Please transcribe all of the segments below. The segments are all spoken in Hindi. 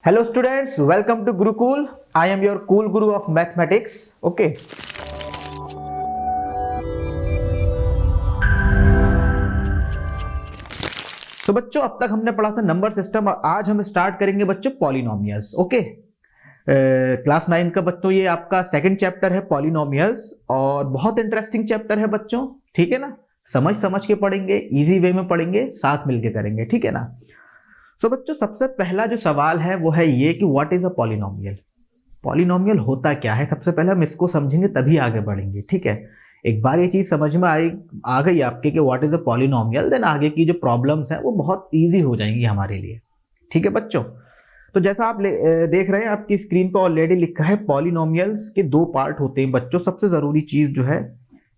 Hello students, welcome to Gurukul. I am your cool guru of mathematics. Okay. So बच्चों अब तक हमने पढ़ा था नंबर सिस्टम और आज हम स्टार्ट करेंगे बच्चों पॉलिनोमियल्स. ओके. क्लास 9 का बच्चों ये आपका सेकंड चैप्टर है पॉलिनोमियल्स और बहुत इंटरेस्टिंग चैप्टर है बच्चों. ठीक है ना, समझ समझ के पढ़ेंगे, इजी वे में पढ़ेंगे, साथ मिलके करेंगे. ठीक है ना. सो बच्चों सबसे पहला जो सवाल है वो है ये कि what is a polynomial. Polynomial होता क्या है, सबसे पहले हम इसको समझेंगे तभी आगे बढ़ेंगे. ठीक है, एक बार ये चीज समझ में आ गई आपके कि what is a polynomial, then आगे की जो प्रॉब्लम्स हैं वो बहुत इजी हो जाएंगी हमारे लिए. ठीक है बच्चों, तो जैसा आप देख रहे हैं आपकी स्क्रीन पर ऑलरेडी लिखा है पॉलिनोमियल्स के दो पार्ट होते हैं बच्चों. सबसे जरूरी चीज जो है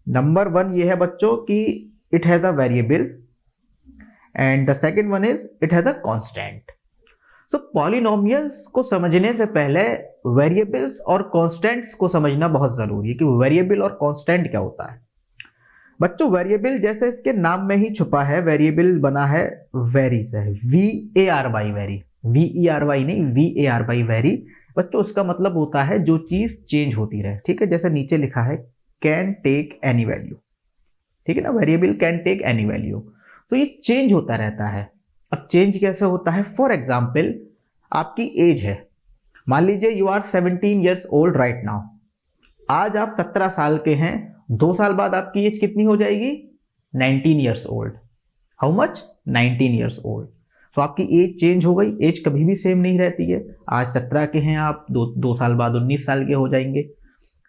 नंबर 1 ये है बच्चों कि it has a variable and the second one is it has a constant. So polynomials को समझने से पहले variables और constants को समझना बहुत जरूरी है कि variable और constant क्या होता है. बच्चों variable जैसे इसके नाम में ही छुपा है, variable बना है vary से, V-A-R-Y vary, V-E-R-Y नहीं V-A-R-Y vary. बच्चों उसका मतलब होता है जो चीज चेंज होती रहे. ठीक है, जैसे नीचे लिखा है can take any value. ठीक है ना, variable can take any value. तो ये चेंज होता रहता है. अब चेंज कैसे होता है, फॉर एग्जाम्पल आपकी एज है, मान लीजिए you are 17 years old right now. आज आप 17 साल के हैं, 2 साल बाद आपकी एज कितनी हो जाएगी, 19 years old. How much, 19 years old. So आपकी एज चेंज हो गई. एज कभी भी सेम नहीं रहती है. आज 17 के हैं आप, 2 साल बाद 19 साल के हो जाएंगे.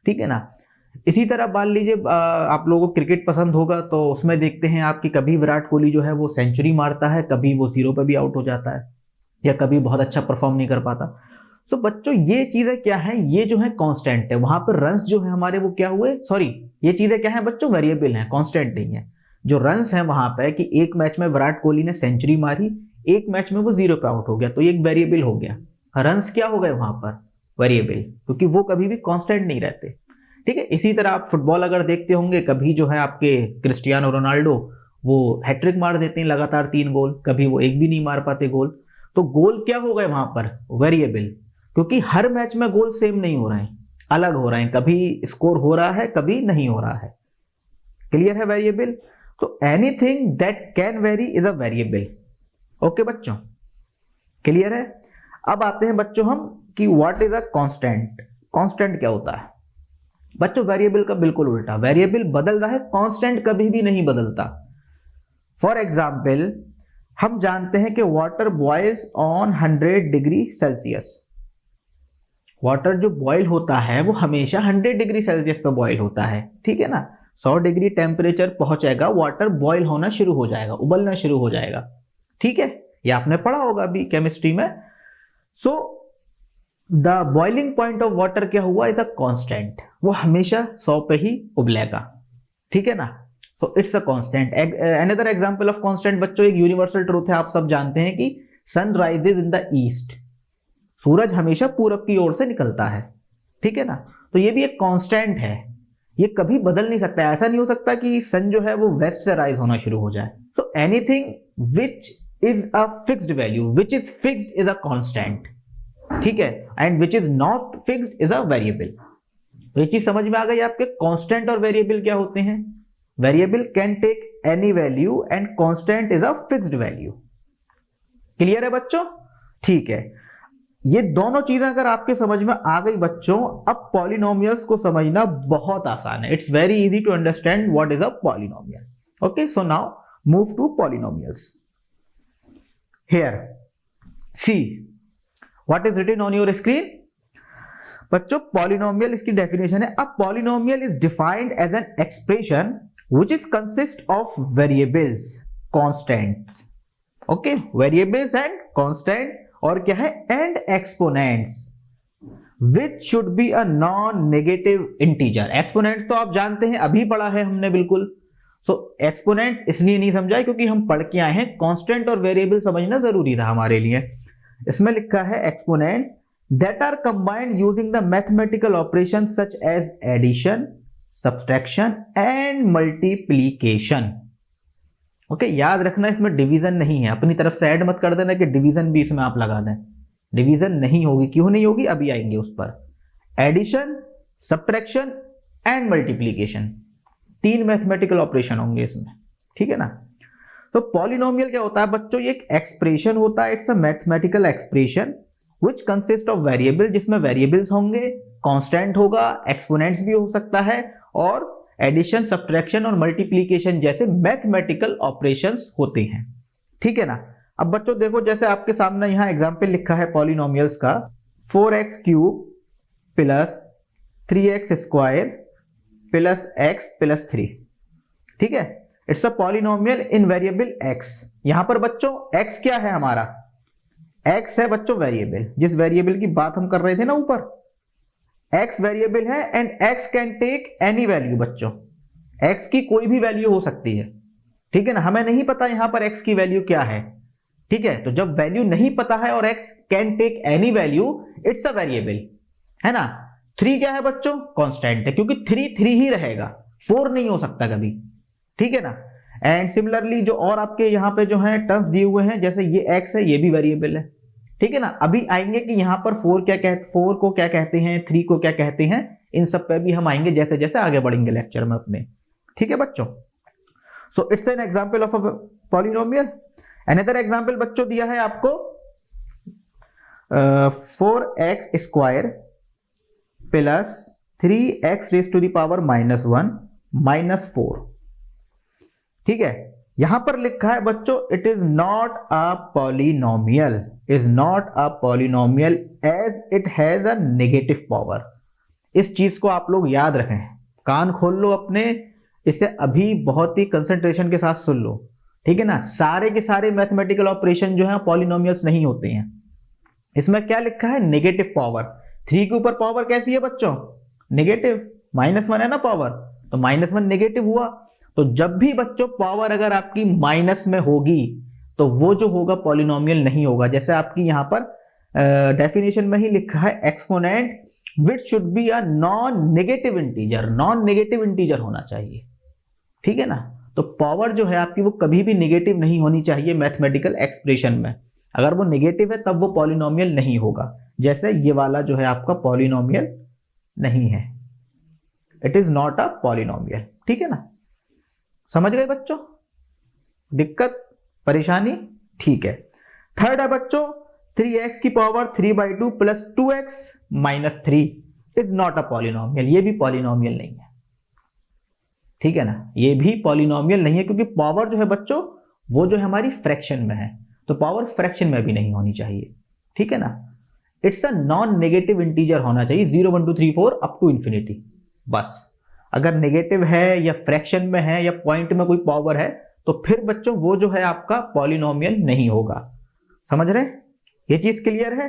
ठीक है ना. इसी तरह मान लीजिए आप लोगों को क्रिकेट पसंद होगा तो उसमें देखते हैं आपकी कभी विराट कोहली जो है वो सेंचुरी मारता है, कभी वो 0 पे भी आउट हो जाता है या कभी बहुत अच्छा परफॉर्म नहीं कर पाता. सो बच्चों ये चीजें क्या है, ये जो है कांस्टेंट है. वहां पर रन्स जो है हमारे वो क्या हुए, सॉरी ये चीजें क्या है बच्चों, वेरिएबल है, कांस्टेंट नहीं है. जो रन्स है वहां पर कि एक मैच में विराट कोहली ने सेंचुरी मारी, एक मैच में वो 0 पे आउट हो गया, तो ये एक वेरिएबल हो गया. रन्स क्या हो गए वहां पर, वेरिएबल, क्योंकि वो कभी भी कांस्टेंट नहीं रहते. ठीक है. इसी तरह आप फुटबॉल अगर देखते होंगे, कभी जो है आपके क्रिस्टियानो रोनाल्डो वो हैट्रिक मार देते हैं लगातार 3 गोल, कभी वो एक भी नहीं मार पाते गोल. तो गोल क्या हो गए वहां पर, वेरिएबल, क्योंकि हर मैच में गोल सेम नहीं हो रहे हैं, अलग हो रहे हैं, कभी स्कोर हो रहा है कभी नहीं हो रहा है. क्लियर है, वेरिएबल. तो anything that can very is a variable. Okay बच्चों, क्लियर है. अब आते हैं बच्चों हम कि what is a constant. Constant क्या होता है बच्चों, वेरिएबल का बिल्कुल उल्टा. वेरिएबल बदल रहा है, कांस्टेंट कभी भी नहीं बदलता. फॉर एग्जाम्पल हम जानते हैं कि water boils on 100 degree Celsius. Water जो बॉयल होता है वो हमेशा 100 डिग्री सेल्सियस पे बॉयल होता है. ठीक है ना. 100 डिग्री टेम्परेचर पहुंचेगा, वाटर बॉयल होना शुरू हो जाएगा, उबलना शुरू हो जाएगा. ठीक है, ये आपने पढ़ा होगा अभी केमिस्ट्री में. So the boiling point of water क्या हुआ, इज अ कांस्टेंट, वो हमेशा 100 पे ही उबलेगा. ठीक है ना. So it's a constant. Another example of constant बच्चों, एक यूनिवर्सल ट्रूथ है, आप सब जानते हैं कि sun rises in the east. सूरज हमेशा पूरब की ओर से निकलता है. ठीक है ना. तो ये भी एक कांस्टेंट है, ये कभी बदल नहीं सकता. ऐसा नहीं हो सकता कि सन जो है वो वेस्ट से राइज होना शुरू हो जाए. So anything which is a fixed value, which is fixed is a constant. ठीक है. And which is not fixed is a variable. तो ये चीज समझ में आ गई आपके. कांस्टेंट और वेरिएबल क्या होते हैं, variable can take any value and constant is a fixed value. Clear है बच्चों. ठीक है, ये दोनों चीजें अगर आपके समझ में आ गई बच्चों, अब पॉलिनोमियल्स को समझना बहुत आसान है. It's very easy to understand what is a polynomial. Okay, so now move to polynomials. Here see What is written on your screen? बच्चों पॉलिनोमियल इसकी डेफिनेशन है. A polynomial is defined as an expression which is consist of variables, constants. Okay, variables and constant, और क्या है, and exponents, which should be a non negative integer. Exponents तो आप जानते हैं, अभी पढ़ा है हमने बिल्कुल. सो एक्सपोनेंट इसलिए नहीं समझा क्योंकि हम पढ़ के आए हैं. कांस्टेंट और वेरिएबल समझना जरूरी था हमारे लिए. इसमें लिखा है exponents that are combined using the mathematical operation such as addition, subtraction and multiplication. Okay, याद रखना इसमें डिवीजन नहीं है. अपनी तरफ से ऐड मत कर देना कि डिवीजन भी इसमें आप लगा दें. डिवीजन नहीं होगी। क्यों नहीं होगी, अभी आएंगे उस पर। Addition, subtraction and multiplication, 3 mathematical operation होंगे इसमें, ठीक है ना। तो पॉलिनोमियल क्या होता है बच्चों, ये एक एक्सप्रेशन होता है, it's a mathematical expression which consist of variable, जिसमें वेरिएबल्स होंगे, कांस्टेंट होगा, एक्सपोनेंट्स भी हो सकता है, और एडिशन, सब्ट्रैक्शन और मल्टीप्लीकेशन जैसे मैथमेटिकल ऑपरेशंस होते हैं, ठीक है ना। अब बच्चों देखो, जैसे आपके सामने यहां एग्जांपल लिखा है पॉलिनोमियल्स का, 4x cube plus 3x square plus x plus 3, ठीक है। It's a polynomial in variable x। यहां पर बच्चों x क्या है हमारा, x है बच्चों वेरिएबल, जिस वेरिएबल की बात हम कर रहे थे ना ऊपर, x वेरिएबल है and x can take any value. बच्चों x की कोई भी वैल्यू हो सकती है, ठीक है ना। हमें नहीं पता यहां पर x की वैल्यू क्या है, ठीक है। तो जब वैल्यू नहीं पता है और x can take any value, it's a variable, है ना। 3 क्या है बच्चों, कांस्टेंट है, क्योंकि 3 ही रहेगा, 4 नहीं हो सकता कभी, ठीक है ना। एंड सिमिलरली जो और आपके यहाँ पे जो है टर्म्स दिए हुए हैं, जैसे ये x है, ये भी वेरिएबल है, ठीक है ना। अभी आएंगे कि यहाँ पर 4 को क्या कहते हैं, 3 को क्या कहते हैं, इन सब पे भी हम आएंगे जैसे जैसे आगे बढ़ेंगे लेक्चर में अपने, ठीक है बच्चों। So it's an example of a polynomial. Another example बच्चों दिया है आपको 4x square plus 3x raise to the power -1 minus 4, ठीक है। यहां पर लिखा है बच्चों, it is not a polynomial, is not a polynomial as it has a negative power. इस चीज को आप लोग याद रखें, कान खोल लो अपने, इसे अभी बहुत ही कंसंट्रेशन के साथ सुन लो, ठीक है ना। सारे के सारे मैथमेटिकल ऑपरेशन जो है पॉलिनोमियल्स नहीं होते हैं। इसमें क्या लिखा है, नेगेटिव पावर। 3 के ऊपर पावर कैसी है बच्चों, नेगेटिव, -1 है ना पावर, तो -1 नेगेटिव हुआ। तो जब भी बच्चों पावर अगर आपकी माइनस में होगी तो वो जो होगा पॉलिनोमियल नहीं होगा। जैसे आपकी यहां पर डेफिनेशन में ही लिखा है, exponent which should be a non negative integer, non negative integer होना चाहिए, ठीक है ना। तो पावर जो है आपकी वो कभी भी नेगेटिव नहीं होनी चाहिए मैथमेटिकल एक्सप्रेशन में। अगर वो नेगेटिव है तब वो पॉलिनोमियल नहीं होगा। जैसे ये वाला जो है आपका पॉलिनोमियल नहीं है, it is not a polynomial, ठीक है ना। समझ गए बच्चों, दिक्कत परेशानी, ठीक है। थर्ड है बच्चों 3x की power 3/2 plus 2x minus 3 is not a polynomial. ये भी पॉलिनोमियल नहीं है, ठीक है ना। ये भी पॉलिनोमियल नहीं है, क्योंकि पावर जो है बच्चों वो जो है हमारी फ्रैक्शन में है, तो पावर फ्रैक्शन में भी नहीं होनी चाहिए, ठीक है ना। It's a non negative integer होना चाहिए, 0 1 2 3 4 अप टू इंफिनिटी, बस। अगर नेगेटिव है या फ्रैक्शन में है या पॉइंट में कोई पावर है तो फिर बच्चों वो जो है आपका पॉलिनोमियल नहीं होगा। समझ रहे, ये चीज क्लियर है।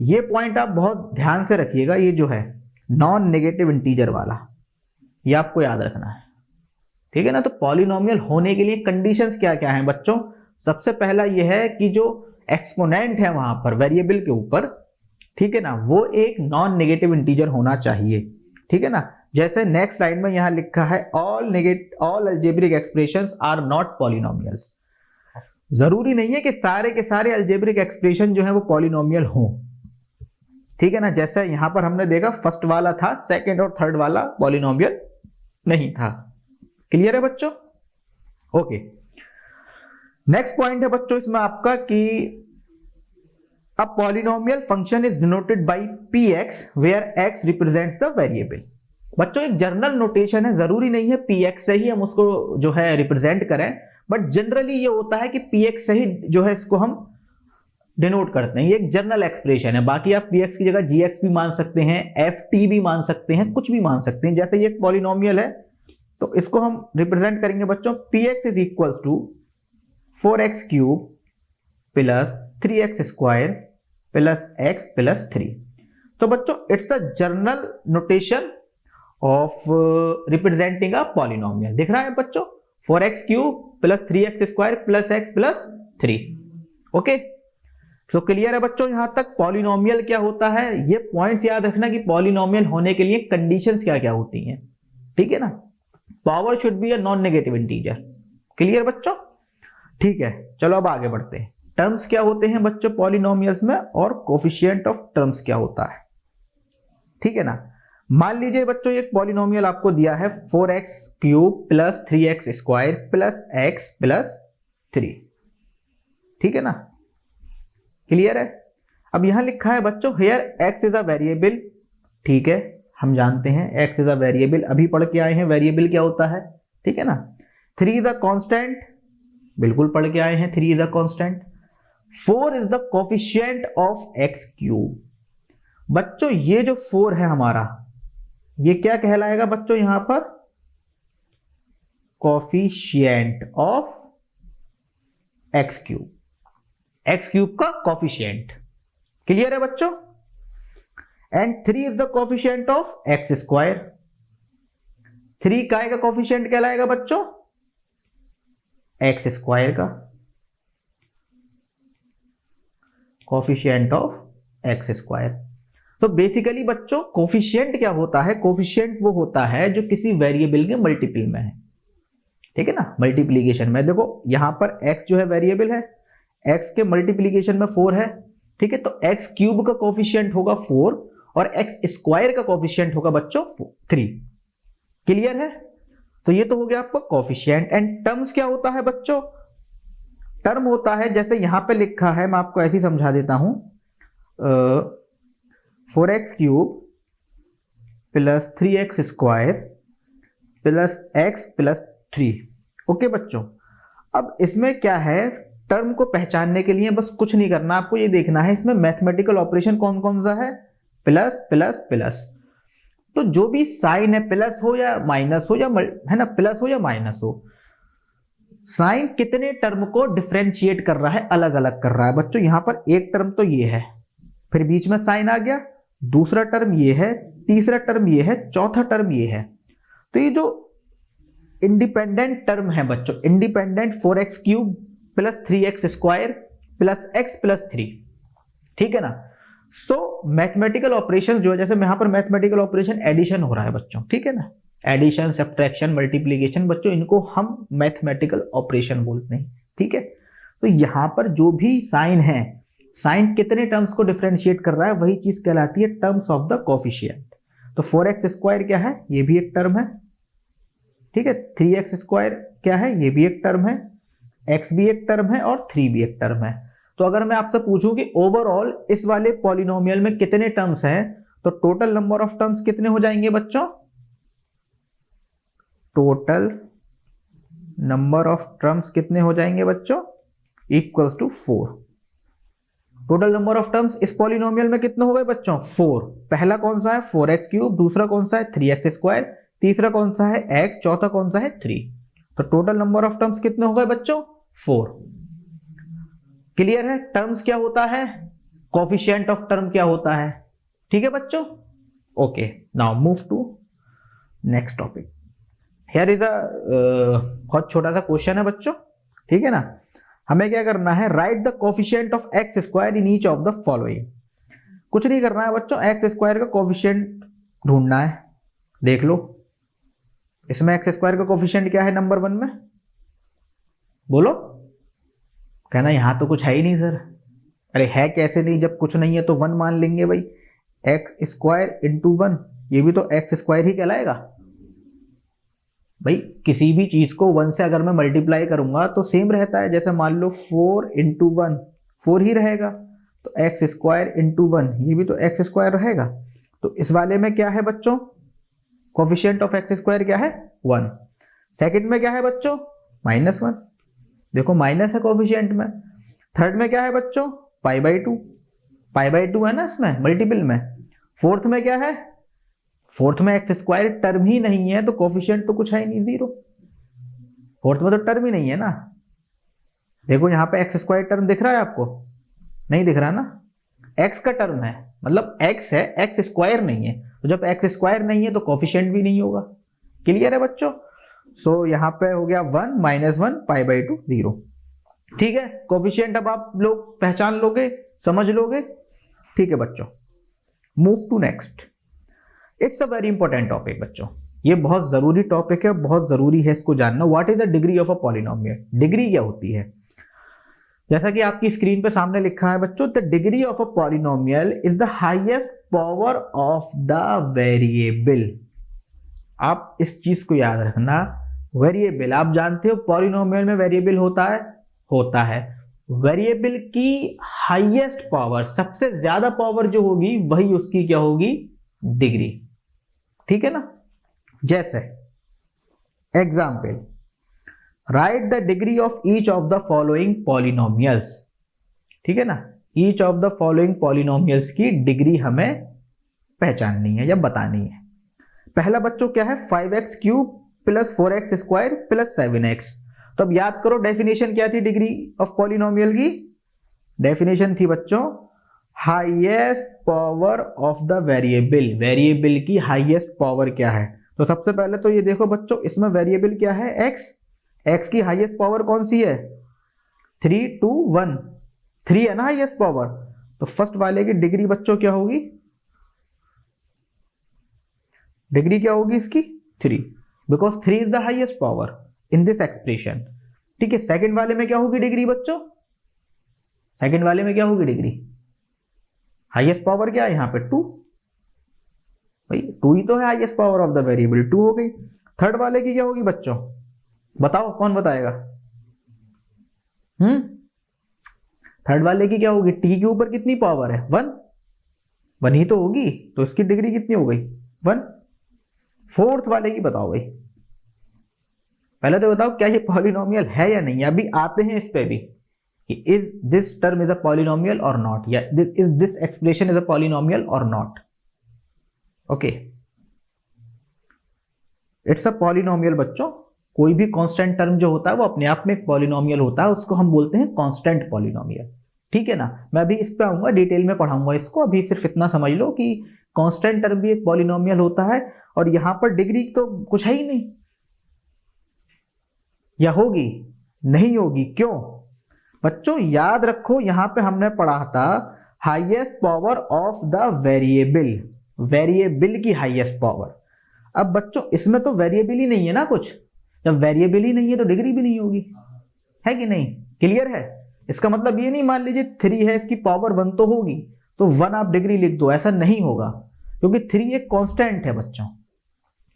ये पॉइंट आप बहुत ध्यान से रखिएगा, ये जो है नॉन नेगेटिव इंटीजर वाला, ये आपको याद रखना है, ठीक है ना। तो पॉलिनोमियल होने के लिए कंडीशंस क्या क्या हैं बच्चों। सबसे पहला ये है कि जो एक्सपोनेंट है वहां पर वेरिएबल के ऊपर, ठीक है ना, वो एक नॉन नेगेटिव इंटीजर होना चाहिए, ठीक है ना। जैसे नेक्स्ट लाइन में यहां लिखा है, all algebraic expressions are not polynomials. जरूरी नहीं है कि सारे के सारे अलजेब्रिक एक्सप्रेशन जो है वो पॉलिनोमियल हों, ठीक है ना। जैसे यहां पर हमने देखा फर्स्ट वाला था, सेकंड और थर्ड वाला पॉलिनोमियल नहीं था। क्लियर है बच्चों, ओके। नेक्स्ट पॉइंट है बच्चों इसमें आपका कि a polynomial function is denoted by px where x represents the variable। बच्चों एक जनरल नोटेशन है, जरूरी नहीं है px से ही हम उसको जो है रिप्रेजेंट करें, बट जनरली ये होता है कि px से ही जो है इसको हम डिनोट करते हैं। ये एक जनरल एक्सप्रेशन है, बाकी आप px की जगह gx भी मान सकते हैं, ft भी मान सकते हैं, कुछ भी मान सकते हैं। जैसे ये एक पॉलिनोमियल है तो इसको हम रिप्रेजेंट करेंगे बच्चों, px is equals to 4x cube plus 3x square plus x plus 3। तो बच्चों it's a general notation of representing a polynomial. दिख रहा है बच्चों, 4x cube plus 3x square plus x plus 3। Okay, so clear है बच्चों यहां तक पॉलिनोमियल क्या होता है। ये पॉइंट्स याद रखना कि पॉलिनोमियल होने के लिए कंडीशंस क्या क्या होती हैं, ठीक है ना। Power should be a non negative integer. Clear बच्चों, ठीक है। चलो अब आगे बढ़ते हैं। टर्म्स क्या होते हैं बच्चों पॉलिनोमियल्स में, और कोफिशिएंट ऑफ टर्म्स क्या होता है, ठीक है ना। मान लीजिए बच्चों एक पॉलिनोमियल आपको दिया है 4x cube plus 3x square plus x plus 3, ठीक है ना, क्लियर है। अब यहां लिखा है बच्चों here x is a variable, ठीक है, हम जानते हैं x इज अ वेरिएबल, अभी पढ़ के आए हैं वेरिएबल क्या होता है, ठीक है ना। 3 इज अ कांस्टेंट, बिल्कुल पढ़ के आए हैं 3 is a constant. 4 is the coefficient of x cube. बच्चों ये जो 4 है हमारा, ये क्या कहलाएगा बच्चों यहां पर, coefficient of x cube, x cube का कोफिशिएंट, क्लियर है बच्चों। And 3 is the coefficient of x square, 3 काय का कोफिशिएंट कहलाएगा बच्चों, x स्क्वायर का कोफिशिएंट ऑफ x स्क्वायर। तो बेसिकली बच्चों कोफिशिएंट क्या होता है, कोफिशिएंट वो होता है जो किसी वेरिएबल के मल्टीपल में है, ठीक है ना, मल्टीप्लीकेशन में। देखो यहां पर x जो है वेरिएबल है, x के मल्टीप्लीकेशन में 4 है, ठीक है, तो x क्यूब का कोफिशिएंट होगा 4 और x स्क्वायर का कोफिशिएंट होगा बच्चों 3, क्लियर है। तो ये तो हो गया आपका कोफिशिएंट। एंड टर्म्स क्या होता है बच्चों, टर्म होता है जैसे यहां पे लिखा है, मैं आपको ऐसे ही समझा देता हूं, 4x cube plus 3x square plus x plus 3, okay बच्चों। अब इसमें क्या है, टर्म को पहचानने के लिए बस कुछ नहीं करना, आपको ये देखना है इसमें मैथमेटिकल ऑपरेशन कौन कौन सा है, प्लस प्लस प्लस। तो जो भी साइन है, प्लस हो या माइनस हो या है ना, प्लस हो या माइनस हो, साइन कितने टर्म को डिफरेंशिएट कर रहा है, अलग अलग कर रहा है बच्चों। यहां पर एक टर्म तो ये है, फिर बीच में साइन आ गया, दूसरा टर्म ये है, तीसरा टर्म ये है, चौथा टर्म ये है। तो ये जो इंडिपेंडेंट टर्म है बच्चों, independent 4x cube plus 3x square plus x plus 3, ठीक है ना। सो मैथमेटिकल ऑपरेशन जो है, जैसे यहां पर मैथमेटिकल ऑपरेशन एडिशन हो रहा है बच्चों, ठीक है ना, एडिशन, सब्ट्रैक्शन, मल्टीप्लीकेशन बच्चों, इनको हम मैथमेटिकल ऑपरेशन बोलते हैं, ठीक है। तो यहां पर जो भी साइन है, साइन कितने टर्म्स को डिफरेंशिएट कर रहा है, वही चीज कहलाती है टर्म्स ऑफ द कोफिशिएंट। तो 4x स्क्वायर क्या है, ये भी एक टर्म है, ठीक है, 3x स्क्वायर क्या है, ये भी एक टर्म है, x भी एक टर्म है और 3 भी एक टर्म है। तो अगर मैं आपसे पूछूं कि ओवरऑल इस वाले पॉलिनोमियल में कितने टर्म्स हैं, तो टोटल नंबर ऑफ टर्म्स कितने हो जाएंगे बच्चों, टोटल नंबर ऑफ टर्म्स कितने हो जाएंगे बच्चों, equals to 4। Total number of terms इस पॉलिनोमियल में कितने हो गए बच्चों, 4। पहला कौन सा है 4x क्यूब, दूसरा कौन सा है 3x स्क्वायर, तीसरा कौन सा है x, चौथा कौन सा है 3। तो टोटल नंबर ऑफ टर्म्स कितने हो गए बच्चों, 4, क्लियर है। टर्म्स क्या होता है, कोफिशिएंट ऑफ टर्म क्या होता है, ठीक है बच्चों, okay. Now move to next topic. Here is a बहुत छोटा सा क्वेश्चन है बच्चों, ठीक है ना। हमें क्या करना है, right the coefficient of x square in each of the following. कुछ नहीं करना है बच्चों, एक्स स्क्वायर का कोफिशिएंट ढूंढना है। देख लो इसमें एक्स स्क्वायर का कोफिशिएंट क्या है नंबर 1 में, बोलो। कहना यहां तो कुछ है ही नहीं सर। अरे है कैसे नहीं, जब कुछ नहीं है तो 1 मान लेंगे भाई, एक्स स्क्वायर इंटू 1, ये भी तो एक्स स्क्वायर ही कहलाएगा भाई। किसी भी चीज को 1 से अगर मैं मल्टीप्लाई करूंगा तो सेम रहता है, जैसे मान लो 4 इंटू 1 4 ही रहेगा, तो एक्स स्क्वायर इंटू 1 ये भी तो एक्स स्क्वायर रहेगा। तो इस वाले में क्या है बच्चों, कोफिशिएंट ऑफ एक्स स्क्वायर क्या है 1। सेकंड में क्या है बच्चों, -1, देखो माइनस है कोफिशिएंट में। थर्ड में क्या है बच्चों, π/2, π/2 है ना इसमें मल्टीपल में। फोर्थ में क्या है, फोर्थ में एक्स स्क्वायर टर्म ही नहीं है, तो कोफिशिएंट तो कुछ है ही नहीं, 0। फोर्थ में तो टर्म ही नहीं है ना। देखो यहां पे एक्स स्क्वायर टर्म दिख रहा है आपको, नहीं दिख रहा ना, एक्स का टर्म है, मतलब एक्स है, एक्स स्क्वायर नहीं है। तो जब एक्स स्क्वायर नहीं है तो कोफिशिएंट भी नहीं होगा, क्लियर है बच्चों। सो यहां पे हो गया 1 -1 π/2 0, ठीक है। कोफिशिएंट अब आप लोग पहचान लोगे, समझ लोगे, ठीक है बच्चों। Move to next. It's a very important topic बच्चों, ये बहुत जरूरी टॉपिक है, बहुत जरूरी है इसको जानना। What is the degree of a polynomial, degree क्या होती है। जैसा कि आपकी स्क्रीन पे सामने लिखा है बच्चों, the degree of a polynomial is the highest power of the variable. आप इस चीज को याद रखना, वेरिएबल आप जानते हो पॉलिनोमियल में वेरिएबल होता है। वेरिएबल की हाईएस्ट पावर, सबसे ज्यादा पावर जो होगी वही उसकी क्या होगी, डिग्री। ठीक है ना। जैसे example, right the degree of each of the following polynomials. ठीक है ना, each of the following polynomials की डिग्री हमें पहचाननी है या बतानी है। पहला बच्चों क्या है, 5x cube plus 4x square plus 7x। तो अब याद करो डेफिनेशन क्या थी डिग्री ऑफ पॉलिनोमियल की, डेफिनेशन थी बच्चों highest power of the variable. Variable की हाईएस्ट पावर क्या है, तो सबसे पहले तो ये देखो बच्चों, इसमें वेरिएबल क्या है, x की हाईएस्ट पावर कौन सी है, 3 2 1, 3 है ना हाईएस्ट पावर। तो फर्स्ट वाले की डिग्री बच्चों क्या होगी, डिग्री क्या होगी इसकी 3, because 3 is the highest power in this expression. ठीक है, सेकंड वाले में क्या होगी डिग्री बच्चों, सेकंड वाले में क्या होगी डिग्री, हाईएस्ट पावर क्या है यहां पे 2, भाई 2 ही तो है highest power of the variable, 2 हो गई। थर्ड वाले की क्या होगी बच्चों, बताओ कौन बताएगा, थर्ड वाले की क्या होगी, टी के ऊपर कितनी पावर है 1 ही तो होगी, तो इसकी डिग्री कितनी हो गई 1। फोर्थ वाले की बताओ भाई, पहले तो बताओ क्या ये पॉलिनोमियल है या नहीं, अभी आते हैं इस पे भी, is this term is a polynomial or not, या is this expression is a polynomial or not. Okay, it's a polynomial बच्चों, कोई भी कांस्टेंट टर्म जो होता है वो अपने आप में एक पॉलिनोमियल होता है, उसको हम बोलते हैं कांस्टेंट पॉलिनोमियल। ठीक है ना, मैं अभी इस पे आऊंगा, डिटेल में पढ़ाऊंगा इसको, अभी सिर्फ इतना समझ लो कि कांस्टेंट टर्म भी एक पॉलिनोमियल होता है, और यहां पर डिग्री तो कुछ है ही नहीं, या होगी नहीं होगी, क्यों बच्चों, याद रखो यहां पे हमने पढ़ा था highest power of the variable, variable की हाईएस्ट पावर। अब बच्चों इसमें तो वेरिएबल ही नहीं है ना कुछ, जब वेरिएबल ही नहीं है तो डिग्री भी नहीं होगी, है कि नहीं, क्लियर है। इसका मतलब ये नहीं मान लीजिए 3 है, इसकी पावर 1 तो होगी, तो 1 आप डिग्री लिख दो, ऐसा नहीं होगा, क्योंकि 3 एक कांस्टेंट है बच्चों,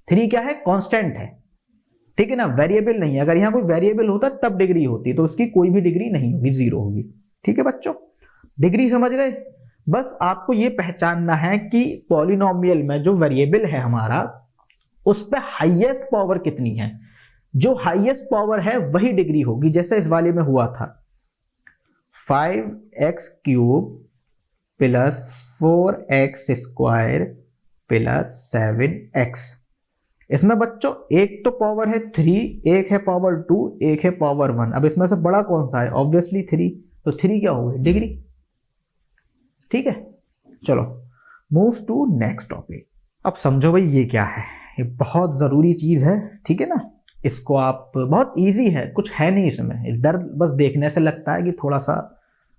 3 क्या है, कांस्टेंट है। ठीक है ना, वेरिएबल नहीं है, अगर यहां कोई वेरिएबल होता तब डिग्री होती, तो उसकी कोई भी डिग्री नहीं होगी, 0 होगी। ठीक है बच्चों, डिग्री समझ गए। बस आपको ये पहचानना है कि पॉलिनोमियल में जो वेरिएबल है हमारा, उस पर हाईएस्ट पावर कितनी है, जो हाईएस्ट पावर है वही डिग्री होगी। जैसे इस वाले में हुआ था 5x cube plus 4x square plus 7x। इसमें बच्चों एक तो पावर है 3, एक है पावर 2, एक है पावर 1। अब इसमें से बड़ा कौन सा है, ऑब्वियसली 3, तो 3 क्या होगी, डिग्री। ठीक है, चलो मूव टू नेक्स्ट टॉपिक। अब समझो भाई ये क्या है, ये बहुत जरूरी चीज है। ठीक है ना, इसको आप, बहुत इजी है, कुछ है नहीं इसमें, डर बस देखने से लगता है कि थोड़ा सा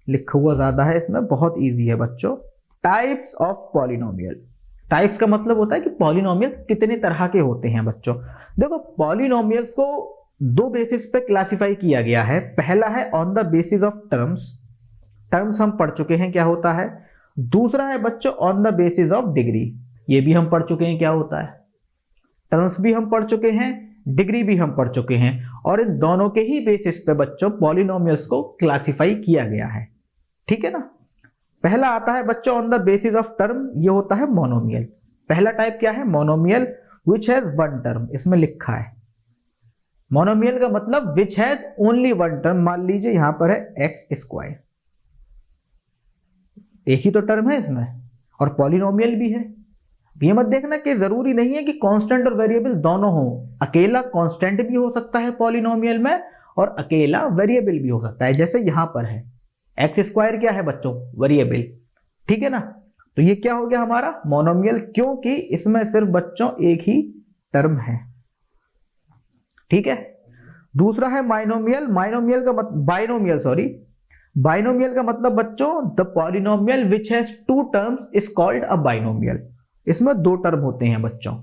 लिखा हुआ ज्यादा है, इसमें बहुत इजी है बच्चों। टाइप्स ऑफ पॉलिनोमियल, टाइप्स का मतलब होता है कि पॉलिनोमियल कितने तरह के होते हैं बच्चों। देखो पॉलिनोमियल्स को 2 बेसिस पे क्लासिफाई किया गया है। पहला है on the basis of terms, terms हम पढ़ चुके हैं क्या होता है। दूसरा है बच्चों on the basis of degree, ये भी हम पढ़ चुके हैं क्या होता है, टर्म्स भी हम पढ़ चुके हैं, डिग्री भी हम पढ़ चुके हैं, और इन दोनों के ही बेसिस पे बच्चों पॉलिनोमियल्स को क्लासिफाई किया गया है। ठीक है ना, पहला आता है बच्चों on the basis of term, ये होता है मोनोमियल। पहला टाइप क्या है, मोनोमियल विच हैज 1 टर्म, इसमें लिखा है मोनोमियल का मतलब विच हैज ओनली 1 टर्म। मान लीजिए यहां पर है एक्स स्क्वायर, एक ही तो टर्म है इसमें, और पॉलिनोमियल भी है। ये मत देखना कि जरूरी नहीं है कि कांस्टेंट और वेरिएबल दोनों हो, अकेला कांस्टेंट भी हो सकता है पॉलिनोमियल में, और अकेला वेरिएबल भी हो सकता है। जैसे यहां पर है एक्स स्क्वायर, क्या है बच्चों, वेरिएबल। ठीक है ना, तो ये क्या हो गया हमारा मोनोमियल, क्योंकि इसमें सिर्फ बच्चों एक ही टर्म है। ठीक है, दूसरा है बाइनोमियल, बाइनोमियल का मतलब बाइनोमियल का मतलब बच्चों the polynomial which has 2 terms is called a binomial. इसमें 2 टर्म होते हैं बच्चों,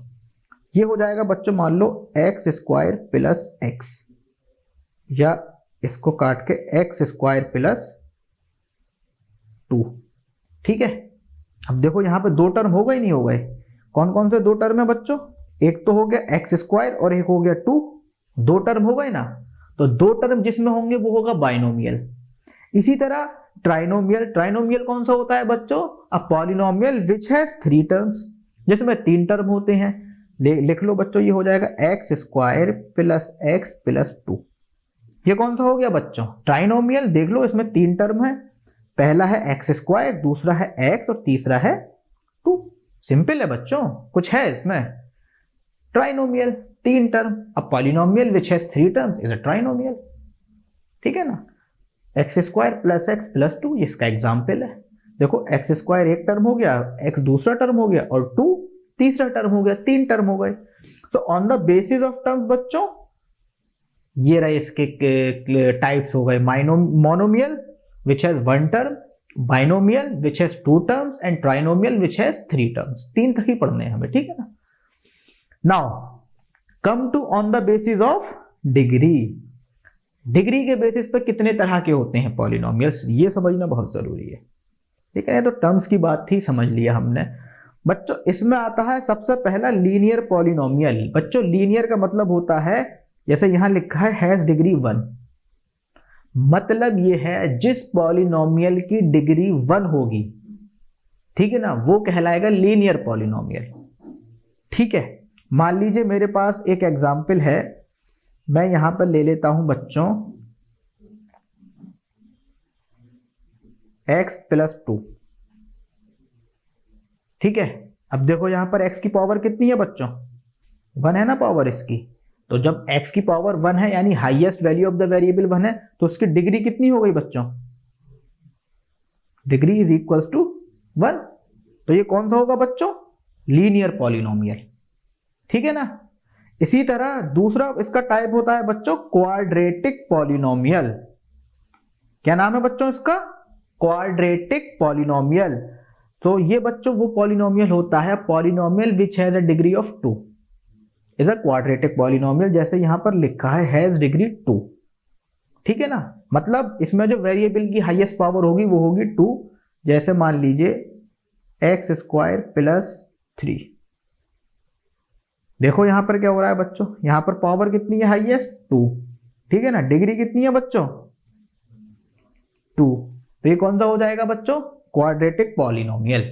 ये हो जाएगा बच्चों मान लो एक्स स्क्वायर प्लस एक्स, या इसको काट के एक्स स्क्वायर प्लस 2। ठीक है, अब देखो यहां पे दो टर्म हो गए नहीं हो गए? कौन कौन से दो टर्म है बच्चों? एक तो हो गया एक्स स्क्वायर और एक हो गया 2। दो टर्म हो गए ना, तो दो टर्म जिसमें होंगे वो होगा बाइनोमियल। इसी तरह ट्राइनोमियल, ट्राइनोमियल कौन सा होता है बच्चों? A polynomial which has 3 terms, जिसमें 3 टर्म होते हैं। लिख लो बच्चों, ये हो जाएगा x square plus x plus 2। ये कौन सा हो गया बच्चों? ट्राइनोमियल। देख लो इसमें 3 टर्म है, पहला है एक्स स्क्वायर, दूसरा है एक्स और तीसरा है 2। सिंपल है बच्चों, कुछ है इसमें? Trinomial 3 term. अब polynomial which has 3 terms is a trinomial. ठीक है ना, x square plus x plus 2 इसका एग्जाम्पल है। देखो एक्स स्क्वायर एक टर्म हो गया, एक्स दूसरा टर्म हो गया और 2 तीसरा टर्म हो गया, 3 टर्म हो गए। So on the basis of terms बच्चों, ये रहे इसके टाइप्स हो गए। Monomial which has 1 term, binomial which has 2 terms and trinomial which has 3 terms. 3 तक ही पढ़ने हैं हमें, ठीक है ना। Now come to on the basis of degree. Degree के बेसिस पर कितने तरह के होते हैं पॉलिनोमियल्स, ये समझना बहुत जरूरी है। ठीक है, तो टर्म्स की बात थी, समझ लिया हमने बच्चों। इसमें आता है सबसे पहला लीनियर पॉलिनोमियल। बच्चों लीनियर का मतलब होता है, जैसे यहां लिखा है हैज डिग्री 1, मतलब ये है जिस पॉलिनोमियल की डिग्री 1 होगी, ठीक है ना, वो कहलाएगा लीनियर पॉलिनोमियल। ठीक है, मान लीजिए मेरे पास एक एग्जाम्पल है, मैं यहां पर ले लेता हूं बच्चों x प्लस 2। ठीक है, अब देखो यहां पर x की पावर कितनी है बच्चों? 1 है ना पावर इसकी। तो जब x की पावर 1 है यानी highest value of the variable 1 है, तो उसकी डिग्री कितनी हो गई बच्चों? Degree is equals to 1। तो ये कौन सा होगा बच्चों? Linear polynomial. ठीक है ना। इसी तरह दूसरा इसका टाइप होता है बच्चों क्वाड्रेटिक पॉलिनोमियल। क्या नाम है बच्चों इसका? Quadratic polynomial. तो ये बच्चों वो पॉलिनोमियल होता है, polynomial which has a degree of 2 is a quadratic polynomial, जैसे यहां पर लिखा है हैज डिग्री 2। ठीक है ना, मतलब इसमें जो वेरिएबल की हाईएस्ट पावर होगी वो होगी 2। जैसे मान लीजिए एक्स स्क्वायर प्लस 3। देखो यहां पर क्या हो रहा है बच्चों, यहां पर पावर कितनी है हाईएस्ट? 2। ठीक है ना, डिग्री कितनी है बच्चों? 2। तो ये कौन सा हो जाएगा बच्चों? Quadratic polynomial.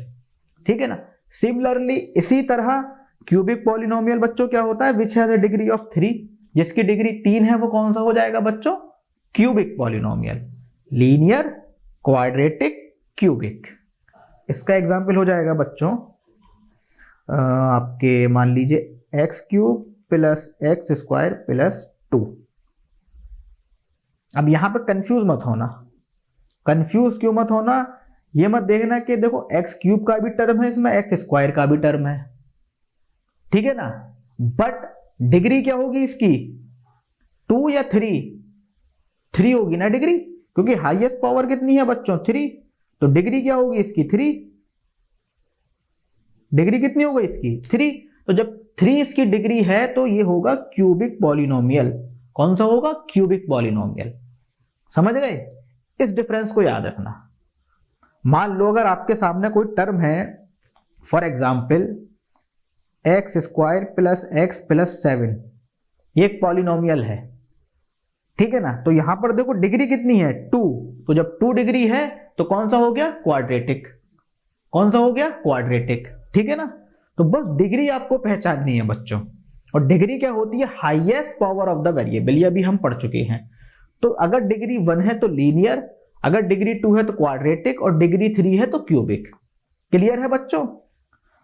ठीक है ना। सिमिलरली इसी तरह क्यूबिक पॉलिनोमियल बच्चों क्या होता है? Which has a degree of 3, जिसकी डिग्री 3 है वो कौन सा हो जाएगा बच्चों? Cubic polynomial. Linear, quadratic, cubic. इसका एग्जाम्पल हो जाएगा बच्चों आपके मान लीजिए x cube plus x square plus 2। अब यहां पर कंफ्यूज मत होना। कंफ्यूज क्यों मत होना? ये मत देखना कि देखो एक्स क्यूब का भी टर्म है इसमें, एक्स स्क्वायर का भी टर्म है, ठीक है ना, बट डिग्री क्या होगी इसकी? 2 या 3? 3 होगी ना डिग्री, क्योंकि हाईएस्ट पावर कितनी है बच्चों? 3। तो डिग्री क्या होगी इसकी? 3। डिग्री कितनी होगी इसकी? 3। तो जब 3 इसकी डिग्री है तो ये होगा क्यूबिक पॉलिनोमियल। कौन सा होगा? Cubic polynomial. समझ गए? इस डिफरेंस को याद रखना। मान लो अगर आपके सामने कोई टर्म है, for example x square plus x plus 7, ये एक पॉलिनोमियल है, ठीक है ना। तो यहां पर देखो डिग्री कितनी है? 2। तो जब 2 डिग्री है तो कौन सा हो गया? क्वाड्रेटिक। कौन सा हो गया? क्वाड्रेटिक। ठीक है ना। तो बस डिग्री आपको पहचाननी है बच्चों। और डिग्री क्या होती है? Highest power of the variable, ये अभी हम पढ़ चुके हैं। तो अगर डिग्री 1 है तो लीनियर, अगर डिग्री 2 है तो क्वाड्रेटिक और डिग्री 3 है तो क्यूबिक। क्लियर है बच्चों?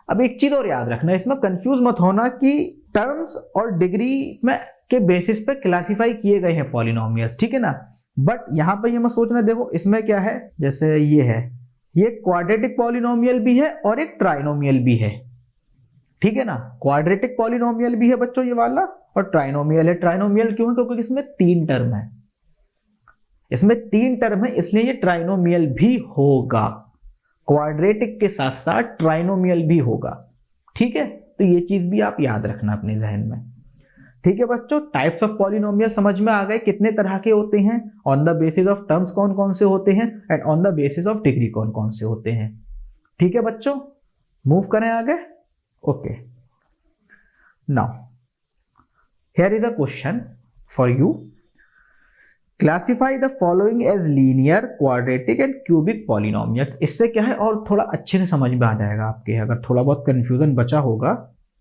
अब एक चीज और याद रखना, इसमें कंफ्यूज मत होना कि टर्म्स और डिग्री में के बेसिस पे क्लासिफाई किए गए हैं पॉलिनोमियल्स, ठीक है ना। बट यहां पर ये मत सोचना, देखो इसमें क्या है, जैसे ये है, ये क्वाड्रेटिक पॉलिनोमियल भी है और एक ट्राइनोमियल भी है, ठीक है ना। क्वाड्रेटिक पॉलिनोमियल भी है बच्चों ये वाला, और ट्राइनोमियल है। ट्राइनोमियल क्यों है? क्योंकि इसमें 3 टर्म है, इसमें 3 टर्म है, इसलिए ये ट्राइनोमियल भी होगा। क्वाड्रेटिक के साथ साथ ट्राइनोमियल भी होगा, ठीक है। तो ये चीज भी आप याद रखना अपने जहन में, ठीक है बच्चों, टाइप्स ऑफ पॉलिनोमियल समझ में आ गए कितने तरह के होते हैं, on the basis of terms कौन कौन से होते हैं, and on the basis of degree कौन कौन से होते हैं। ठीक है बच्चों, मूव करें आगे। Okay, now here is a question for you, classify the following as linear, quadratic and cubic polynomials. इससे क्या है और थोड़ा अच्छे से समझ में आ जाएगा आपके, अगर थोड़ा बहुत कंफ्यूजन बचा होगा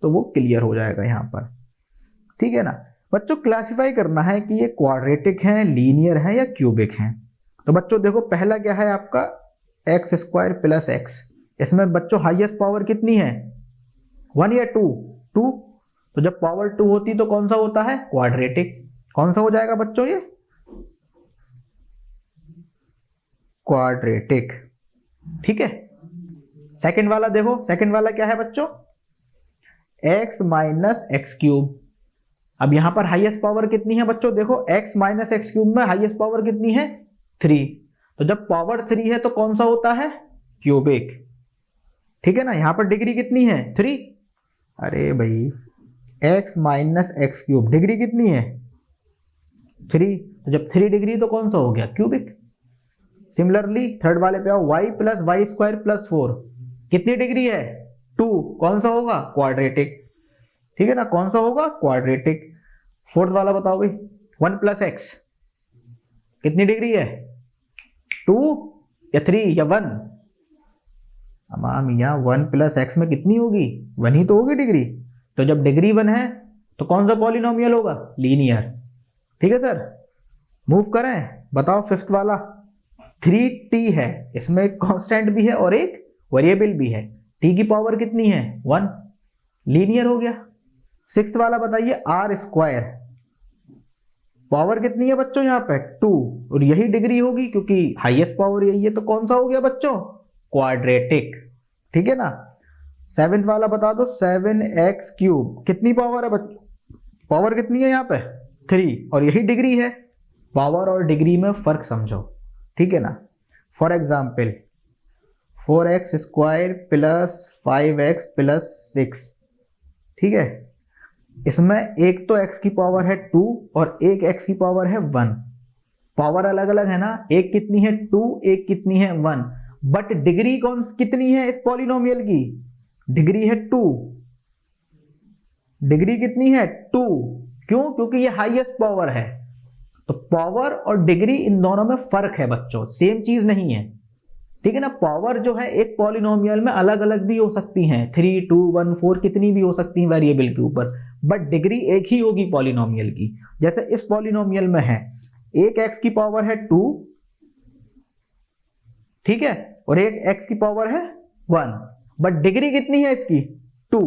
तो वो क्लियर हो जाएगा यहाँ पर। ठीक है ना बच्चों, क्लासिफाई करना है कि ये क्वाड्रेटिक हैं, लीनियर हैं या क्यूबिक हैं। तो बच्चों देखो, पहला क्या है आपका एक्स स्क्वायर प्लस एक्स, इसमें बच्चों हाईएस्ट पावर कितनी है, 1 या 2? 2। तो जब पावर 2 होती तो कौन सा होता है, क्वाड्रेटिक। कौन सा हो जाएगा बच्चों ये, क्वाड्रेटिक। ठीक है, सेकंड वाला देखो, सेकंड वाला क्या है बच्चों, x माइनस एक्स क्यूब। अब यहां पर हाईएस्ट पावर कितनी है बच्चों, देखो x माइनस एक्स क्यूब में हाईएस्ट पावर कितनी है, 3। तो जब पावर 3 है तो कौन सा होता है, क्यूबिक। ठीक है ना, यहां पर डिग्री कितनी है, 3। अरे भाई x minus x cube degree कितनी है, 3। तो जब 3 डिग्री तो कौन सा हो गया, क्यूबिक। सिमिलरली थर्ड वाले पे आओ, y plus y square plus 4 कितनी डिग्री है, 2। कौन सा होगा, क्वाड्रेटिक। ठीक है ना, कौन सा होगा, क्वाड्रेटिक। फोर्थ वाला बताओ भाई, 1 प्लस एक्स कितनी डिग्री है, 2 या 3 या 1? मियाँ 1 प्लस एक्स में कितनी होगी, 1 ही तो होगी डिग्री। तो जब डिग्री 1 है तो कौन सा पॉलिनोमियल होगा, लीनियर। ठीक है सर, मूव करें, बताओ फिफ्थ वाला, 3t है, इसमें एक कांस्टेंट भी है और एक वेरिएबल भी है, t की पावर कितनी है, 1, लीनियर हो गया। सिक्स्थ वाला बताइए, आर स्क्वायर, पावर कितनी है बच्चों यहाँ पे, 2, और यही डिग्री होगी क्योंकि हाईएस्ट पावर यही है, तो कौन सा हो गया बच्चों, क्वाड्रेटिक। ठीक है ना। सेवेंथ वाला बता दो, 7x क्यूब कितनी पावर है बच्चों, पावर कितनी है यहाँ पे, 3, और यही डिग्री है। पावर और डिग्री में फर्क समझो, ठीक है ना। For example 4x square plus 5x plus 6, ठीक है, इसमें एक तो x की पावर है 2 और एक x की पावर है 1। पावर अलग अलग है ना, एक कितनी है 2, एक कितनी है 1, बट डिग्री कौन कितनी है इस पॉलिनोमियल की, डिग्री है 2। डिग्री कितनी है 2, क्यों, क्योंकि ये हाईएस्ट पावर है। तो पावर और डिग्री इन दोनों में फर्क है बच्चों, सेम चीज नहीं है, ठीक है ना। पावर जो है एक पॉलिनोमियल में अलग अलग भी हो सकती हैं, 3, 2, 1, 4 कितनी भी हो सकती हैं वेरिएबल के ऊपर, बट डिग्री एक ही होगी पॉलिनोमियल की। जैसे इस पॉलिनोमियल में है, एक x की पावर है 2, ठीक है, और एक x की पावर है 1, बट डिग्री कितनी है इसकी, 2,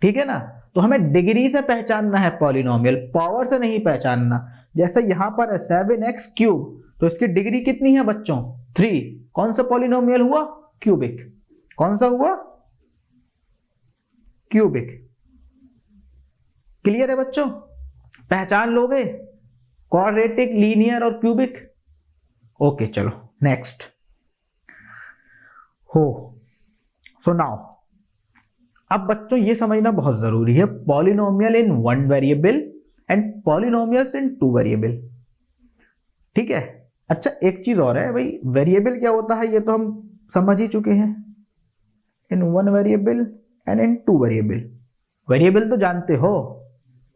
ठीक है ना। तो हमें डिग्री से पहचानना है पॉलिनोमियल, पावर से नहीं पहचानना। जैसे यहां पर है 7x क्यूब, तो इसकी डिग्री कितनी है बच्चों, 3। कौन सा पॉलिनोमियल हुआ, क्यूबिक। कौन सा हुआ, क्यूबिक। क्लियर है बच्चों, पहचान लोगे क्वाड्रेटिक, लीनियर और क्यूबिक। ओके चलो नेक्स्ट हो। सो नाउ अब बच्चों ये समझना बहुत जरूरी है, polynomial in 1 variable and polynomials in 2 variable, ठीक है। अच्छा एक चीज और है भाई, वेरिएबल क्या होता है ये तो हम समझ ही चुके हैं, इन 1 variable and in 2 variable. Variable तो जानते हो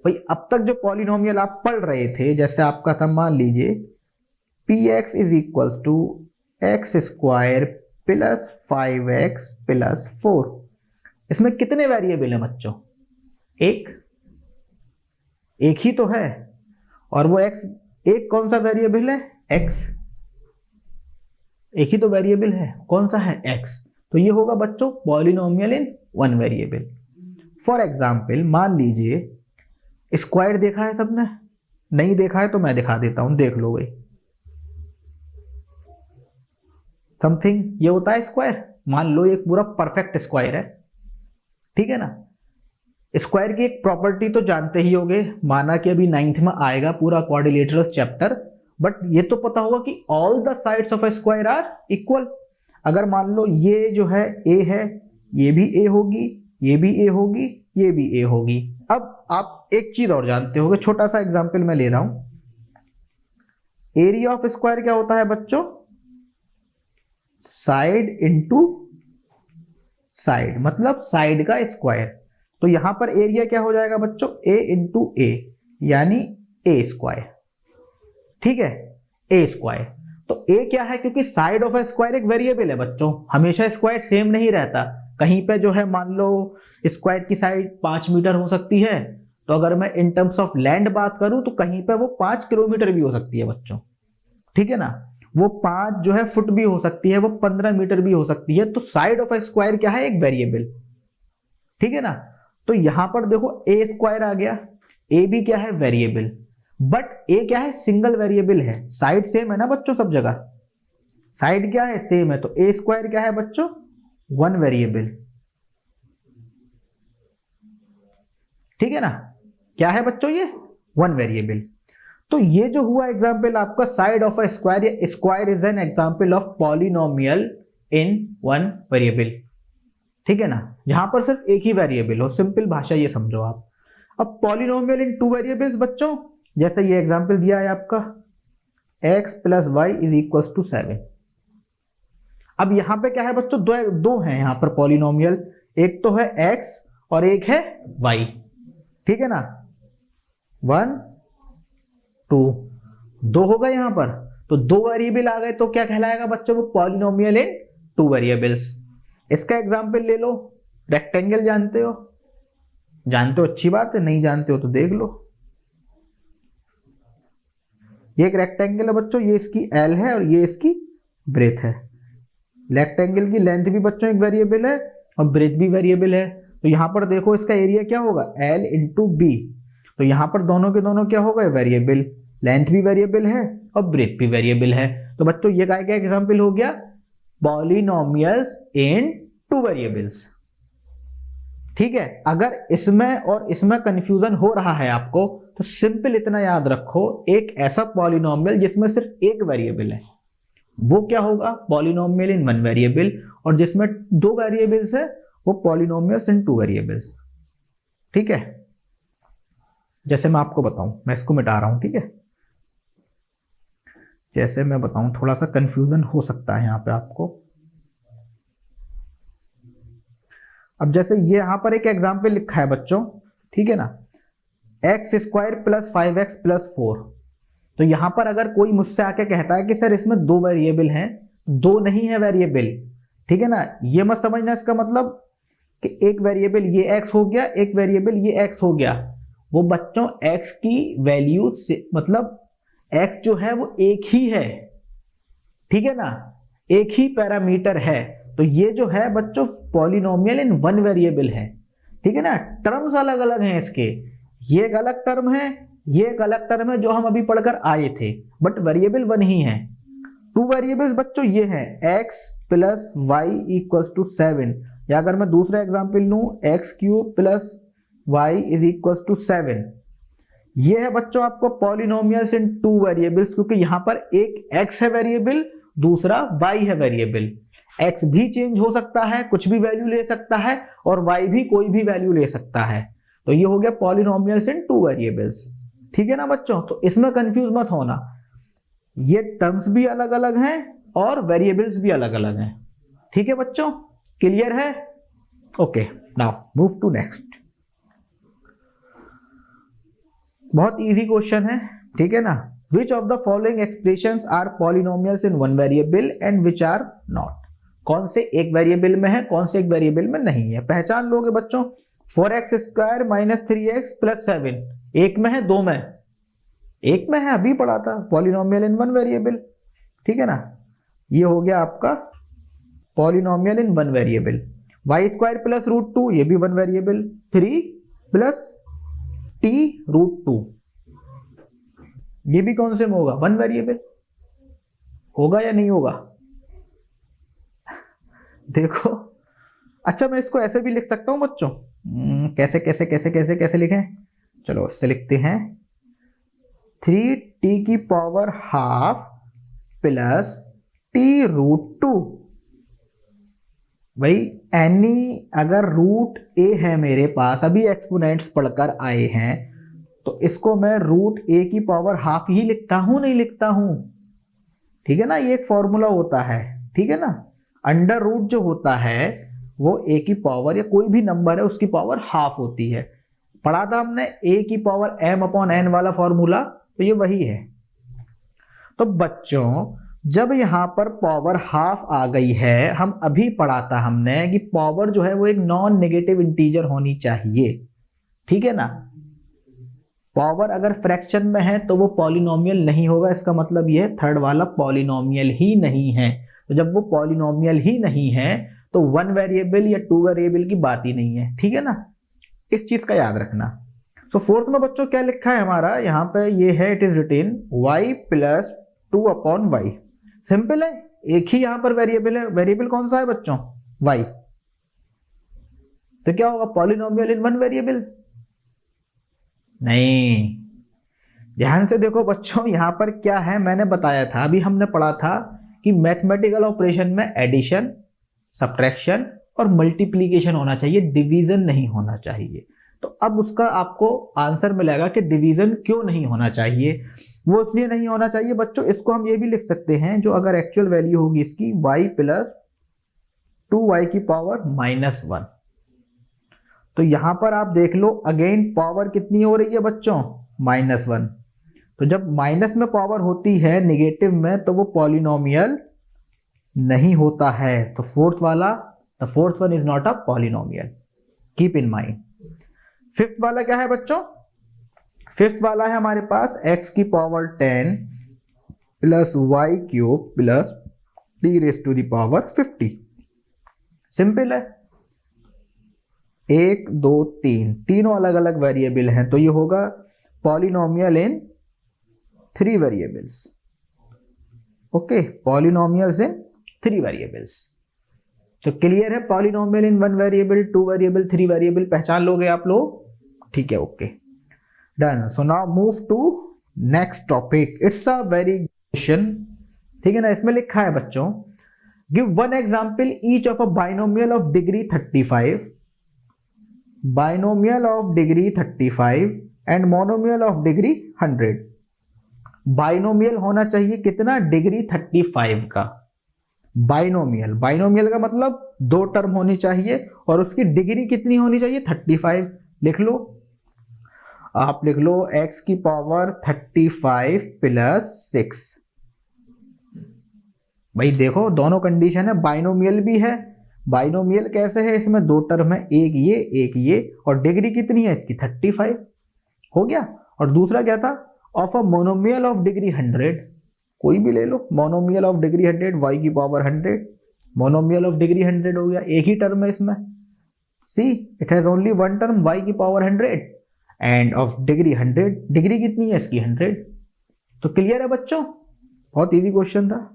भाई, अब तक जो पॉलिनोमियल आप पढ़ रहे थे, जैसे आपका था मान लीजिए px is equal to x square plus 5x plus 4, इसमें कितने वेरिएबल हैं बच्चों, एक ही तो है, और वो x एक कौन सा वेरिएबल है, x, एक ही तो वेरिएबल है, कौन सा है, x। तो ये होगा बच्चों polynomial in 1 variable. For example मान लीजिए स्क्वायर देखा है सबने, नहीं देखा है तो मैं दिखा देता हूं, देख लो भाई। समथिंग ये होता है स्क्वायर, मान लो एक पूरा परफेक्ट स्क्वायर है, ठीक है ना। स्क्वायर की एक प्रॉपर्टी तो जानते ही होगे, माना कि अभी 9th में आएगा पूरा क्वाड्रिलेटरल्स चैप्टर, बट ये तो पता होगा कि all the sides of a square are equal. अगर मान लो ये जो है a है, ये भी a होगी, ये भी a होगी, ये भी a होगी। अब आप एक चीज और जानते होगे, छोटा सा एग्जांपल मैं ले रहा हूं। एरिया ऑफ स्क्वायर क्या होता है बच्चों? साइड इनटू साइड, मतलब साइड का स्क्वायर। तो यहां पर एरिया क्या हो जाएगा बच्चों? ए इंटू ए, यानी ए स्क्वायर। ठीक है, ए स्क्वायर। तो ए क्या है? क्योंकि साइड ऑफ ए स्क्वायर एक वेरिएबल है बच्चों, हमेशा स्क्वायर सेम नहीं रहता। कहीं पे जो है मान लो स्क्वायर की साइड 5 मीटर हो सकती है, तो अगर मैं इन टर्म्स ऑफ लैंड बात करूं तो कहीं पे वो 5 किलोमीटर भी हो सकती है बच्चों। ठीक है ना, वो 5 जो है फुट भी हो सकती है, वो 15 मीटर भी हो सकती है। तो साइड ऑफ ए स्क्वायर क्या है? एक वेरिएबल। ठीक है ना, तो यहां पर देखो ए स्क्वायर आ गया, ए भी क्या है? वेरिएबल। बट ए क्या है? सिंगल वेरिएबल है। साइड सेम है ना बच्चों सब जगह, साइड क्या है? सेम है। तो ए स्क्वायर क्या है बच्चों? 1 वेरिएबल। ठीक है ना, क्या है बच्चों? ये 1 वेरिएबल। तो ये जो हुआ एग्जांपल आपका साइड ऑफ अ स्क्वायर, या square is an example of polynomial in 1 variable. ठीक है ना, यहां पर सिर्फ एक ही वेरिएबल हो, सिंपल भाषा ये समझो आप। अब पॉलिनोमियल इन 2 वेरिएबल्स बच्चों, जैसे ये एग्जांपल दिया है आपका x plus y is equal to 7। अब यहां पे क्या है बच्चों? दो हैं यहां पर पॉलिनोमियल, एक तो है x और एक है y। ठीक है ना, 1 2 दो होगा यहां पर, तो 2 वेरिएबल आ गए, तो क्या कहलाएगा बच्चों? वो पॉलिनोमियल इन 2 वेरिएबल्स। इसका एग्जांपल ले लो, रेक्टेंगल जानते हो? जानते हो, अच्छी बात है, नहीं जानते हो तो देख लो। ये एक रेक्टेंगल है बच्चों, ये इसकी एल है और ये इसकी ब्रेथ है। रेक्टेंगल की लेंथ भी बच्चों एक वेरिएबल है और ब्रेथ भी वेरिएबल है। तो यहां पर देखो इसका एरिया क्या होगा? L into B. तो यहां पर दोनों के दोनों क्या होगा? वेरिएबल, लेंथ भी वेरिएबल है और ब्रेथ भी वेरिएबल है। तो बच्चों ये क्या एग्जांपल हो गया? पॉलिनोमियल्स इन 2 वेरिएबल्स। ठीक है, अगर इसमें और इसमें कंफ्यूजन हो रहा है आपको, तो सिंपल इतना याद रखो, एक ऐसा पॉलिनोमियल जिसमें सिर्फ एक वेरिएबल है वो क्या होगा? Polynomial in 1 variable. और जिसमें 2 वेरिएबल्स है वो पॉलिनोमियल्स इन 2 वेरिएबल्स। ठीक है, जैसे मैं आपको बताऊं, मैं इसको मिटा रहा हूं। ठीक है, जैसे मैं बताऊं, थोड़ा सा कंफ्यूजन हो सकता है यहां पे आपको। अब जैसे ये यहां पर एक एग्जांपल लिखा है बच्चों, ठीक है ना, x square plus 5x plus 4। तो यहां पर अगर कोई मुझसे आके कहता है कि सर इसमें 2 वेरिएबल हैं, 2 नहीं है वेरिएबल, ठीक है ना, ये मत समझना इसका मतलब कि एक वेरिएबल ये x हो गया, एक वेरिएबल ये x हो गया। वो बच्चों x की वैल्यू से मतलब x जो है वो एक ही है। ठीक है ना, एक ही पैरामीटर है। तो ये जो है बच्चों पॉलिनोमियल इन 1 वेरिएबल है। ठीक है ना, टर्म्स अलग अलग हैं इसके, ये एक अलग टर्म है, ये एक अलग टर्म है जो हम अभी पढ़कर आए थे, बट वेरिएबल 1 ही है। 2 वेरिएबल्स बच्चों ये हैं x plus y equals to 7, या अगर मैं दूसरा एग्जांपल लूं x cube plus y is equals to 7। ये है बच्चों आपको पॉलिनोमियल्स इन 2 वेरिएबल्स, क्योंकि यहां पर एक x है वेरिएबल, दूसरा y है वेरिएबल। x भी चेंज हो सकता है, कुछ भी वैल्यू ले सकता है, और y भी कोई भी वैल्यू ले सकता है। तो ये हो गया पॉलिनोमियल्स इन 2 वेरिएबल्स। ठीक है ना बच्चों, तो इसमें कंफ्यूज मत होना, ये टर्म्स भी अलग अलग हैं और वेरिएबल्स भी अलग अलग हैं। ठीक है बच्चों, क्लियर है? Okay, now move to next. बहुत इजी क्वेश्चन है, ठीक है ना। Which of the following expressions are polynomials in 1 variable and which are not? कौन से एक वेरिएबल में है, कौन से एक वेरिएबल में नहीं है, पहचान लोगे बच्चों। 4x square minus 3x plus 7 एक में है, 2 में? एक में है, अभी पढ़ा था, पॉलिनोमियल इन 1 वेरिएबल। ठीक है ना, ये हो गया आपका polynomial in 1 variable. Y square plus root 2 ये भी 1 वेरिएबल। 3 प्लस टी रूट 2 ये भी कौन से में होगा? 1 वेरिएबल। होगा या नहीं होगा? देखो, अच्छा मैं इसको ऐसे भी लिख सकता हूं बच्चों, कैसे कैसे कैसे कैसे कैसे लिखें, चलो इससे लिखते हैं 3t की power half plus t root 2। भाई एनी, अगर रूट ए है मेरे पास, अभी एक्सपोनेंट्स पढ़कर आए हैं, तो इसको मैं रूट ए की पावर हाफ ही लिखता हूं, नहीं लिखता हूं? ठीक है ना, ये एक फॉर्मूला होता है, ठीक है ना। अंडर रूट जो होता है वो ए की पावर या कोई भी नंबर है उसकी पावर हाफ होती है। पढ़ा था हमने ए की पावर एम अपॉन एन वाला फॉर्मूला, तो ये वही है। तो बच्चों जब यहां पर पावर हाफ आ गई है, हम अभी पढ़ा था हमने कि पावर जो है वो एक नॉन नेगेटिव इंटीजर होनी चाहिए, ठीक है ना। पावर अगर फ्रैक्शन में है तो वो पॉलिनोमियल नहीं होगा, इसका मतलब ये थर्ड वाला पॉलिनोमियल ही नहीं है। तो जब वो पॉलिनोमियल ही नहीं है तो वन वेरिएबल या टू वेरिएबल की बात ही नहीं है, ठीक है ना, इस चीज का याद रखना। सो फोर्थ में बच्चों क्या लिखा है हमारा यहाँ पे, ये है it is written y plus 2 upon y। Simple है, एक ही यहां पर वेरिएबल है, वेरिएबल कौन सा है बच्चों, y। तो क्या होगा, पॉलिनोमियल इन वन वेरिएबल? नहीं, ध्यान से देखो बच्चों, यहां पर क्या है मैंने बताया था, अभी हमने पढ़ा था कि मैथमेटिकल ऑपरेशन में एडिशन, सब्ट्रैक्शन और मल्टीप्लीकेशन होना चाहिए, डिवीजन नहीं होना चाहिए। तो अब उसका आपको आंसर मिलेगा कि डिवीजन क्यों नहीं होना चाहिए। वो इसलिए नहीं होना चाहिए बच्चों, इसको हम ये भी लिख सकते हैं, जो अगर एक्चुअल वैल्यू होगी इसकी y प्लस 2y की पावर -1। तो यहां पर आप देख लो अगेन पावर कितनी हो रही है बच्चों, -1। तो जब माइनस में पावर होती है नेगेटिव में तो वो पॉलिनोमियल नहीं होता है। तो फोर्थ वाला, the fourth one is not a polynomial, keep in mind. Fifth वाला क्या है बच्चों, फिफ्थ वाला है हमारे पास x की power 10 plus y cube plus t raise to the power 50। Simple है, 1 2 3 तीनों अलग अलग वेरिएबल हैं, तो ये होगा polynomial in 3 variables. Okay, polynomials in 3 variables. तो क्लियर है, polynomial in 1 variable, 2 variable, 3 variable पहचान लोगे आप लोग, ठीक है, okay done. So now move to next topic, it's a very question, ठीक है ना। इसमें लिखा है बच्चों, give one example each of a binomial of degree 35, binomial of degree 35 and monomial of degree 100। Binomial होना चाहिए कितना, डिग्री 35 का। बाइनोमियल, बाइनोमियल का मतलब दो टर्म होनी चाहिए और उसकी डिग्री कितनी होनी चाहिए, 35। लिख लो, आप लिख लो x की पावर 35 प्लस 6। भाई देखो दोनों कंडीशन है, बाइनोमियल भी है। बाइनोमियल कैसे है, इसमें दो टर्म है, एक ये और डिग्री कितनी है इसकी, 35 हो गया। और दूसरा क्या था, of a monomial of degree 100, कोई भी ले लो, मोनोमियल ऑफ डिग्री 100, y की पावर 100, मोनोमियल ऑफ डिग्री 100 हो गया, एक ही टर्म है इसमें। See it has only one term, y की power 100 end of degree 100, degree कितनी है इसकी 100। तो क्लियर है बच्चों, बहुत इजी क्वेश्चन था।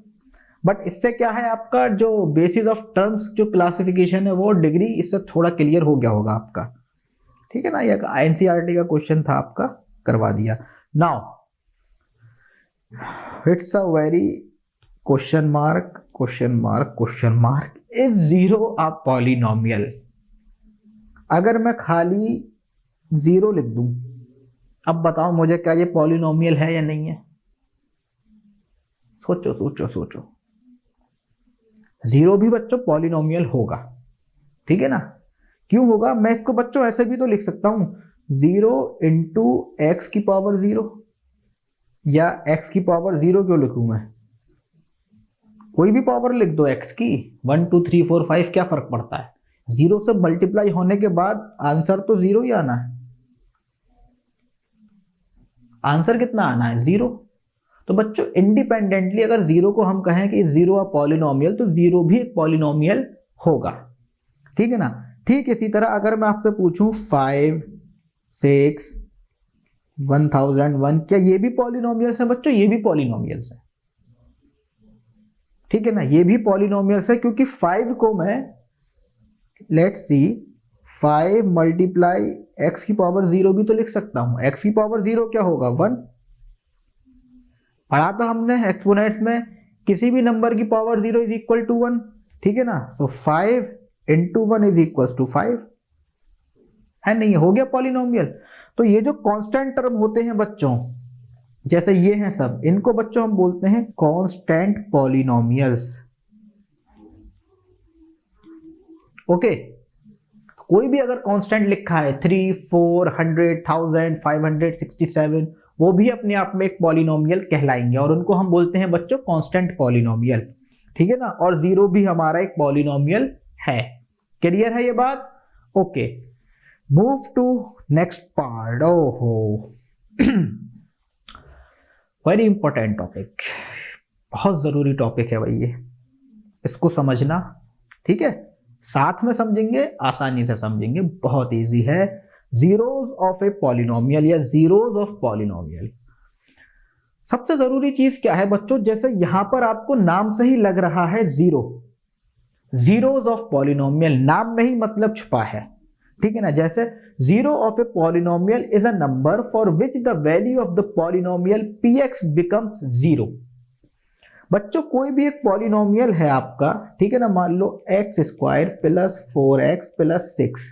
बट इससे क्या है, आपका जो बेसिस ऑफ टर्म्स जो क्लासिफिकेशन है वो डिग्री इससे थोड़ा क्लियर हो गया होगा आपका, ठीक है ना। ये एनसीईआरटी का क्वेश्चन था आपका, करवा दिया। Now it's a very question mark, is zero a polynomial. अगर मैं खाली 0 लिख दूं, अब बताओ मुझे क्या ये पॉलिनोमियल है या नहीं है, सोचो सोचो सोचो। 0 भी बच्चों पॉलिनोमियल होगा, ठीक है ना। क्यों होगा, मैं इसको बच्चों ऐसे भी तो लिख सकता हूं, 0 इंटू एक्स की पावर 0, या x की पावर 0 क्यों लिखूं मैं, कोई भी पावर लिख दो x की, 1 2 3 4 5, क्या फर्क पड़ता है। 0 से मल्टीप्लाई होने के बाद आंसर तो 0 ही आना है, आंसर कितना आना है, 0। तो बच्चों इंडिपेंडेंटली अगर 0 को हम कहें कि 0 अ पॉलिनोमियल, तो 0 भी एक पॉलिनोमियल होगा, ठीक है ना। ठीक इसी तरह अगर मैं आपसे पूछूं 5 6 1001, क्या ये भी पॉलिनोमियल्स है बच्चों, ये भी पॉलिनोमियल्स है, ठीक है ना, ये भी पॉलिनोमियल्स है। क्योंकि 5 को मैं, लेट्स सी, 5 मल्टीप्लाई एक्स की पावर 0 भी तो लिख सकता हूं। एक्स की पावर 0 क्या होगा, 1। पढ़ा था हमने एक्सपोनेंट्स में, किसी भी नंबर की पावर 0 इज इक्वल टू 1, ठीक है ना। सो 5 इंटू 1 इज इक्वल टू 5 है, नहीं हो गया पॉलिनोमियल। तो ये जो कांस्टेंट टर्म होते हैं बच्चों, जैसे ये हैं सब, इनको बच्चों हम बोलते हैं कांस्टेंट पॉलिनोमियल्स। ओके, कोई भी अगर कांस्टेंट लिखा है 3, 4, 100, 1000, 567, वो भी अपने आप में एक पॉलिनोमियल कहलाएंगे और उनको हम बोलते हैं बच्चों कांस्टेंट पॉलिनोमियल, ठीक है ना। और 0 भी हमारा एक पॉलिनोमियल है। क्लियर है ये बात? Okay, move to next part. ओहो वेरी इंपॉर्टेंट टॉपिक, बहुत जरूरी टॉपिक है भाई ये, इसको समझना, ठीक है। साथ में समझेंगे, आसानी से समझेंगे, बहुत इजी है। जीरोस ऑफ ए पॉलिनोमियल या जीरोस ऑफ पॉलिनोमियल। सबसे जरूरी चीज क्या है बच्चों, जैसे यहां पर आपको नाम से ही लग रहा है जीरो, जीरोस ऑफ पॉलिनोमियल, नाम में ही मतलब छुपा है, ठीक है ना। जैसे zero of a polynomial is a number for which the value of the polynomial px becomes zero. बच्चों कोई भी एक पॉलिनोमियल है आपका, ठीक है ना, मान लो x² प्लस 4x प्लस 6,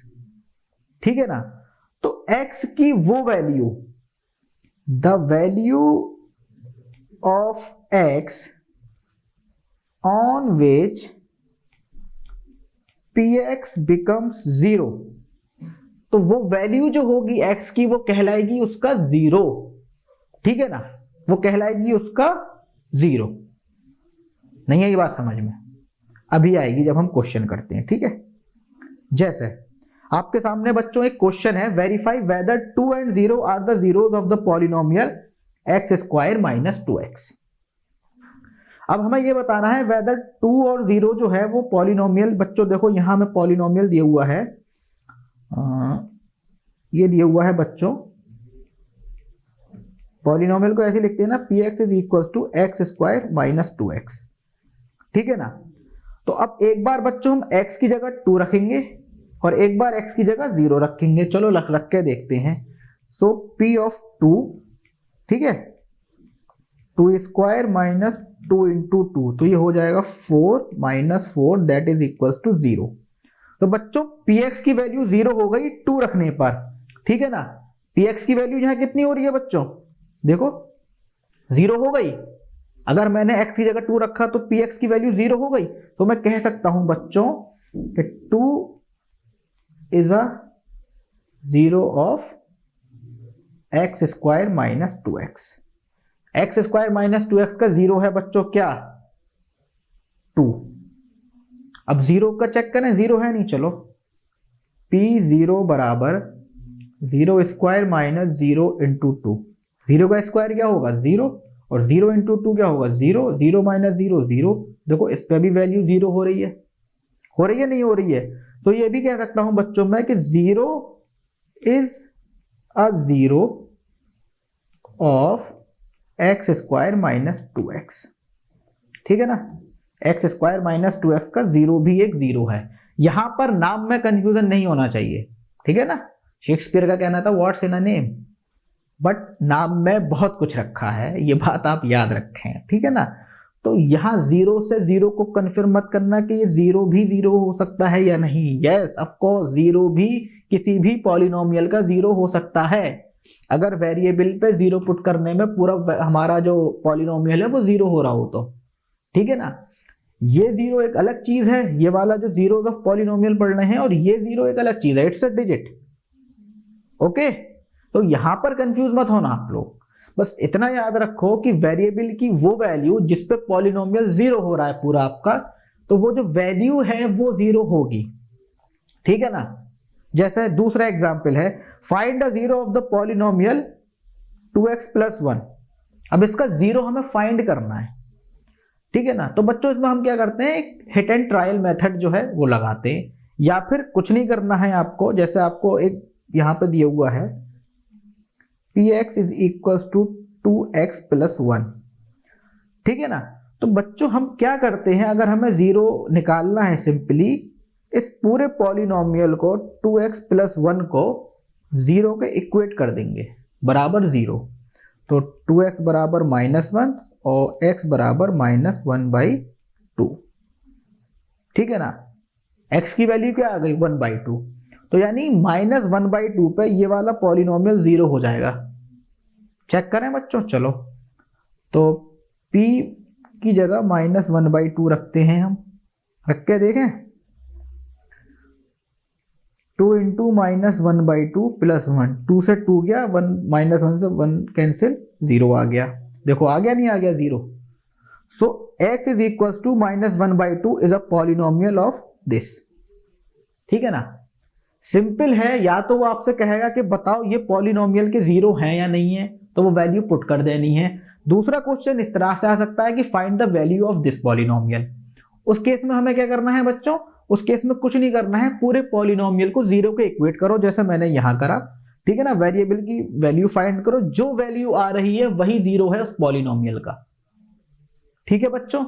ठीक है ना। तो x की वो value, the value of x on which px becomes zero, तो वो वैल्यू जो होगी x की वो कहलाएगी उसका जीरो, ठीक है ना, वो कहलाएगी उसका जीरो। नहीं है ये बात समझ में? अभी आएगी जब हम क्वेश्चन करते हैं, ठीक है। जैसे आपके सामने बच्चों एक क्वेश्चन है, verify whether 2 and 0 are the zeros of the polynomial x² minus 2x। अब हमें ये बताना है वेदर 2 और 0 जो है वो पॉलिनोमियल, बच्चों देखो यहां में पॉलिनोमियल दिया हुआ है, ये दिया हुआ है बच्चों, पॉलिनोमियल को ऐसे लिखते हैं ना, px is equal to x² minus 2x, ठीक है ना। तो अब एक बार बच्चों हम x की जगह 2 रखेंगे और एक बार x की जगह 0 रखेंगे। चलो रख के देखते हैं। सो p ऑफ 2, ठीक है, 2² माइनस 2 इंटू 2, तो ये हो जाएगा 4 minus 4 that is equal to 0। तो बच्चों px की वैल्यू 0 हो गई 2 रखने पर, ठीक है ना। px की वैल्यू यहां कितनी हो रही है बच्चों, देखो 0 हो गई। अगर मैंने x की जगह 2 रखा तो px की वैल्यू 0 हो गई, तो मैं कह सकता हूं बच्चों कि 2 is a zero of x² minus 2x। x² minus 2x का 0 है बच्चों क्या, 2। अब 0 का चेक करें, 0 है नहीं, चलो p0 बराबर 0² माइनस 0 इंटू 2, 0 का स्क्वायर क्या होगा 0 और 0 इंटू 2 क्या होगा 0, 0 माइनस 0 0। देखो इस पे भी वैल्यू 0 हो रही है, नहीं हो रही है। तो ये भी कह सकता हूं बच्चों मैं कि 0 is a zero of x² minus 2x, ठीक है ना। x² माइनस 2x का 0 भी एक 0 है। यहां पर नाम में कंफ्यूजन नहीं होना चाहिए, ठीक है ना। शेक्सपियर का कहना था what's in a name, but नाम में बहुत कुछ रखा है, ये बात आप याद रखें, ठीक है ना। तो यहां 0 से 0 को कन्फर्म मत करना कि ये 0 भी 0 हो सकता है या नहीं। यस ऑफ कोर्स 0 भी किसी भी पॉलिनोमियल का 0 हो सकता है, अगर वेरिएबल पे 0 पुट करने में पूरा हमारा जो पॉलिनोमियल है वो 0 हो रहा हो तो, ठीक है ना। ये 0 एक अलग चीज है, ये वाला जो जीरोस ऑफ पॉलिनोमियल पढ़ रहे हैं, और ये 0 एक अलग चीज है, इट्स अ डिजिट। ओके, तो यहां पर कंफ्यूज मत होना आप लोग, बस इतना याद रखो कि वेरिएबल की वो वैल्यू जिस पे पॉलिनोमियल 0 हो रहा है पूरा आपका, तो वो जो वैल्यू है वो 0 होगी, ठीक है ना। जैसे दूसरा एग्जांपल है, find the zero of the polynomial 2x plus 1। अब इसका 0 हमें फाइंड करना है, ठीक है ना। तो बच्चों इसमें हम क्या करते हैं, एक हिट एंड ट्रायल मेथड जो है वो लगाते हैं, या फिर कुछ नहीं करना है आपको। जैसे आपको एक यहां पे दिया हुआ है px is equal to 2x plus 1, ठीक है ना। तो बच्चों हम क्या करते हैं, अगर हमें 0 निकालना है, सिंपली इस पूरे पॉलिनोमियल को 2x प्लस 1 को 0 के इक्वेट कर देंगे बराबर 0। तो 2x बराबर -1 और x बराबर -1/2, ठीक है ना। x की वैल्यू क्या आ गई 1/2, तो यानी -1/2 पे ये वाला पॉलिनोमियल 0 हो जाएगा। चेक करें बच्चों, चलो तो p की जगह -1/2 रखते हैं हम, रख के देखें। 2 इंटू -1/2 प्लस 1, 2 से 2 गया, 1 -1 से 1 कैंसिल, 0 आ गया। देखो आ गया नहीं आ गया 0। So x is equal to -1/2 is a polynomial of this. ठीक है ना, सिंपल है। या तो वो आपसे कहेगा कि बताओ ये पॉलिनोमियल के 0 हैं या नहीं है, तो वो वैल्यू पुट कर देनी है। दूसरा क्वेश्चन इस तरह से आ सकता है कि find the value of this polynomial. उस केस में हमें क्या करना है बच्चों, उस केस में कुछ नहीं करना है, पूरे पॉलिनोमियल को 0 के इक्वेट करो जैसे मैंने यहां करा। ठीक है ना, वेरिएबल की वैल्यू फाइंड करो, जो वैल्यू आ रही है वही 0 है उस पॉलिनोमियल का। ठीक है बच्चों,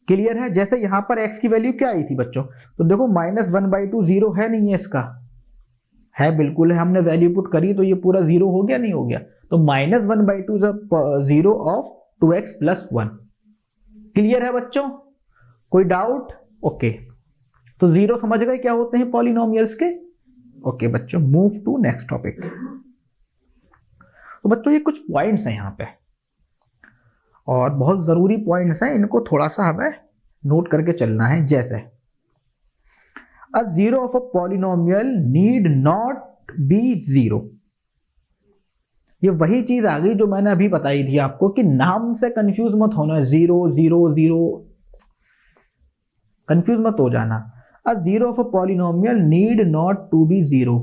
क्लियर है। जैसे यहां पर x की वैल्यू क्या आई थी बच्चों, तो देखो -1/2 0 है नहीं है, इसका है, बिल्कुल है। हमने वैल्यू पुट करी तो ये पूरा 0 हो गया नहीं हो गया, तो -1/2 0 ऑफ 2x + 1। क्लियर है बच्चों, कोई डाउट? ओके, तो 0 समझ गए क्या होते हैं पॉलिनोमियल्स के। ओके बच्चों, मूव टू नेक्स्ट टॉपिक। तो बच्चों ये कुछ पॉइंट्स हैं यहां पे, और बहुत जरूरी पॉइंट्स हैं, इनको थोड़ा सा हमें नोट करके चलना है। जैसे अ zero of a polynomial need not be 0। ये वही चीज आ गई जो मैंने अभी बताई थी आपको कि नाम से कंफ्यूज मत होना, 0 0 0 कंफ्यूज मत हो जाना। A zero of a polynomial need not to be 0,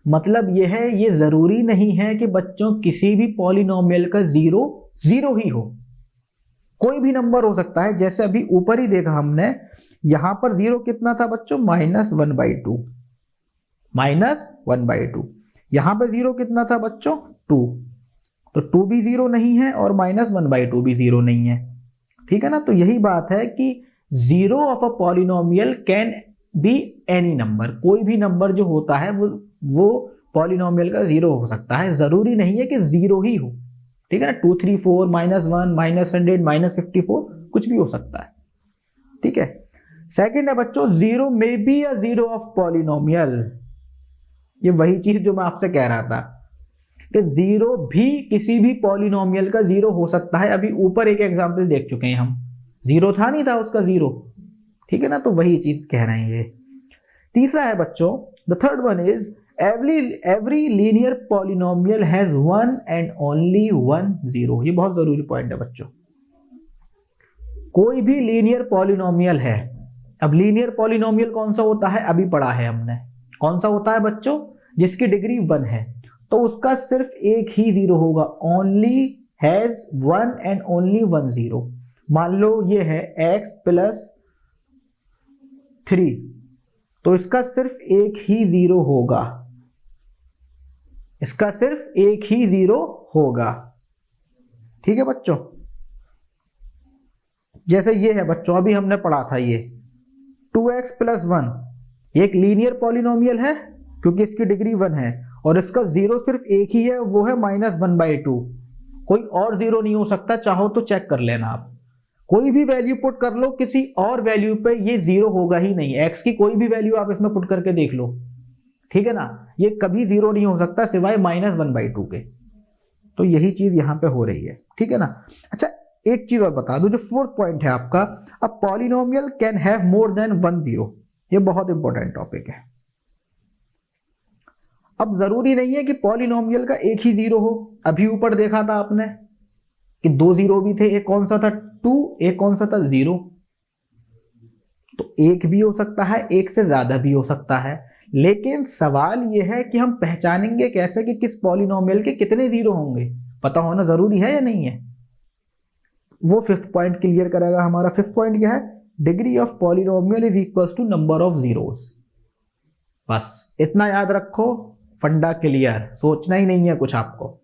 मतलब यह है, ये जरूरी नहीं है कि बच्चों किसी भी पॉलिनोमियल का 0 0 ही हो, कोई भी नंबर हो सकता है। जैसे अभी ऊपर ही देखा हमने, यहां पर 0 कितना था बच्चों, -1/2, -1/2। यहां पर 0 कितना था बच्चों, 2, तो 2 भी 0 नहीं है और -1/2 भी 0 नहीं है। ठीक है ना, तो यही बात है कि 0 of a polynomial can be any number, कोई भी नंबर जो होता है वो पॉलिनोमियल का 0 हो सकता है, जरूरी नहीं है कि 0 ही हो। ठीक है ना, 2 3 4 -1 -100 -54 कुछ भी हो सकता है। ठीक है, सेकंड है बच्चों, 0 में बी अ 0 ऑफ पॉलिनोमियल। ये वही चीज जो मैं आपसे कह रहा था कि 0 भी किसी भी पॉलिनोमियल का 0 हो सकता है। अभी ऊपर एक एग्जांपल देख चुके हैं हम, 0 था नहीं था उसका 0। ठीक है ना, तो वही चीज कह रहे हैं ये। तीसरा है बच्चों, the third one is every linear polynomial has one and only one 0। ये बहुत जरूरी पॉइंट है बच्चों। कोई भी लीनियर पॉलिनोमियल है, अब लीनियर पॉलिनोमियल कौन सा होता है, अभी पढ़ा है हमने, कौन सा होता है बच्चों, जिसकी डिग्री 1 है, तो उसका सिर्फ एक ही 0 होगा, ओनली हैज 1 and only 1 0। मान लो ये है x + 3, तो इसका सिर्फ एक ही 0 होगा, इसका सिर्फ एक ही 0 होगा। ठीक है बच्चों, जैसे ये है बच्चों, अभी हमने पढ़ा था ये 2x + 1, ये एक लीनियर पॉलिनोमियल है क्योंकि इसकी डिग्री 1 है और इसका 0 सिर्फ एक ही है, वो है -1/2। कोई और 0 नहीं हो सकता, चाहो तो चेक कर लेना आप, कोई भी वैल्यू पुट कर लो, किसी और वैल्यू पे ये 0 होगा ही नहीं। x की कोई भी वैल्यू आप इसमें पुट करके देख लो, ठीक है ना, ये कभी 0 नहीं हो सकता सिवाय -1/2 के। तो यही चीज यहां पे हो रही है। ठीक है ना। अच्छा, एक चीज और बता दूं, जो फोर्थ पॉइंट है आपका, a polynomial can have more than 1 0। ये बहुत इंपॉर्टेंट टॉपिक है। अब जरूरी नहीं है कि पॉलिनोमियल का एक ही 0 हो। अभी ऊपर देखा था आपने कि 2 0 भी थे, एक कौन सा था 2, एक कौन सा था 0। तो एक भी हो सकता है, एक से ज्यादा भी हो सकता है, लेकिन सवाल यह है कि हम पहचानेंगे कैसे कि किस पॉलिनोमियल के कितने 0 होंगे, पता होना जरूरी है या नहीं है। वो फिफ्थ पॉइंट क्लियर करेगा हमारा। फिफ्थ पॉइंट क्या है, degree of polynomial is equal to number of zeros. बस इतना याद रखो, फंडा क्लियर, सोचना ही नहीं है कुछ आपको।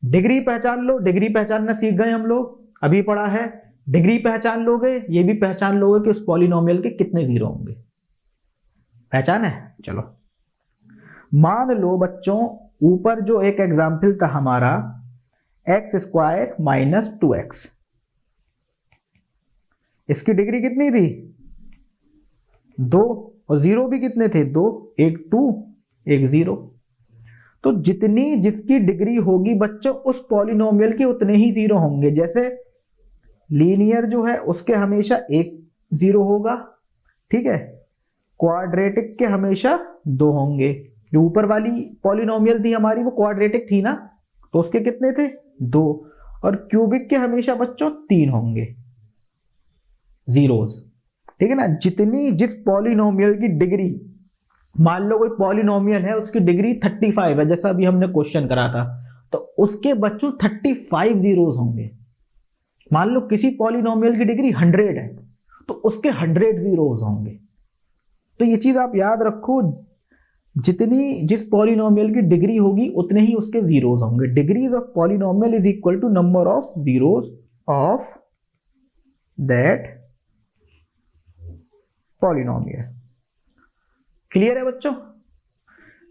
डिग्री पहचान लो, डिग्री पहचानना सीख गए हम लोग, अभी पढ़ा है। डिग्री पहचान लोगे, ये भी पहचान लोगे कि उस पॉलिनोमियल के कितने 0 होंगे। पहचान है, चलो मान लो बच्चों, ऊपर जो एक एग्जाम्पल था हमारा x² - 2x, इसकी डिग्री कितनी थी 2, और 0 भी कितने थे? 2, एक 2 एक 0। तो जितनी जिसकी डिग्री होगी बच्चों उस पॉलिनोमियल के उतने ही 0 होंगे। जैसे लीनियर जो है उसके हमेशा एक 0 होगा, ठीक है, क्वाड्रेटिक के हमेशा 2 होंगे। जो ऊपर वाली पॉलिनोमियल थी हमारी वो क्वाड्रेटिक थी ना, तो उसके कितने थे? 2। और क्यूबिक के हमेशा बच्चों 3 होंगे जीरोस, ठीक है ना। जितनी जिस पॉलिनोमियल की डिग्री, मान लो कोई पॉलिनोमियल है उसकी डिग्री 35 है, जैसा अभी हमने क्वेश्चन करा था, तो उसके बच्चों 35 जीरोस होंगे। मान लो किसी पॉलिनोमियल की डिग्री 100 है तो उसके 100 जीरोस होंगे। तो ये चीज आप याद रखो, जितनी जिस पॉलिनोमियल की डिग्री होगी उतने ही उसके जीरोस होंगे। Degrees of polynomial is equal to number of zeros of that polynomial. Clear है बच्चों?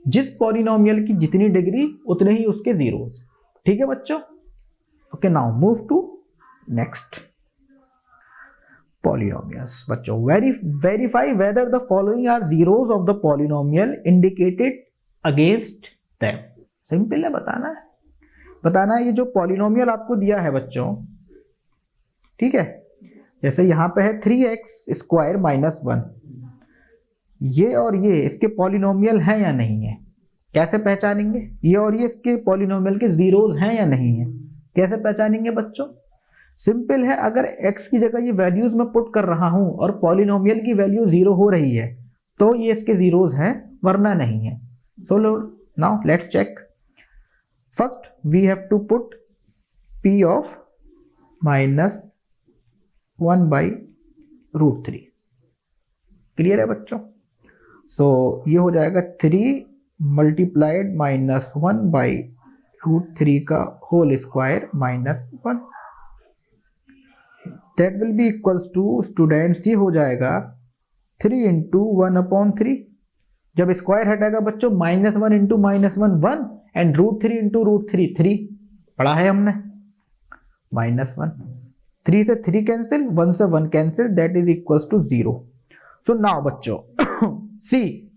जिस पॉलिनोमियल की जितनी डिग्री उतने ही उसके जीरोस, ठीक है बच्चों। Okay, now move to next polynomials बच्चों। verify whether the following are zeros of the polynomial indicated against them। Simple है, बताना है ये जो पॉलिनोमियल आपको दिया है बच्चों, ठीक है, जैसे यहां पे है 3x स्क्वायर माइनस 1, ये और ये इसके पॉलिनोमियल हैं या नहीं है, कैसे पहचानेंगे? ये और ये इसके पॉलिनोमियल के जीरोस हैं या नहीं है, कैसे पहचानेंगे बच्चों? सिंपल है, अगर x की जगह ये वैल्यूज में पुट कर रहा हूं और पॉलिनोमियल की वैल्यू 0 हो रही है तो ये इसके जीरोस हैं, वरना नहीं है। So now let's check. First we have to put p of -1/√3। Clear है बच्चों? सो ये हो जाएगा 3 मल्टीप्लाइड -1/√3 का whole square -1। That will be equals to students ये हो जाएगा 3 इंटू 1/3। जब स्क्वायर हटेगा बच्चों -1 इंटू -1 1 एंड √3 इंटू √3 3 पढ़ा है हमने, -1। 3 से 3 कैंसिल, 1 से 1 cancel, that is equals to 0। So now बच्चों सी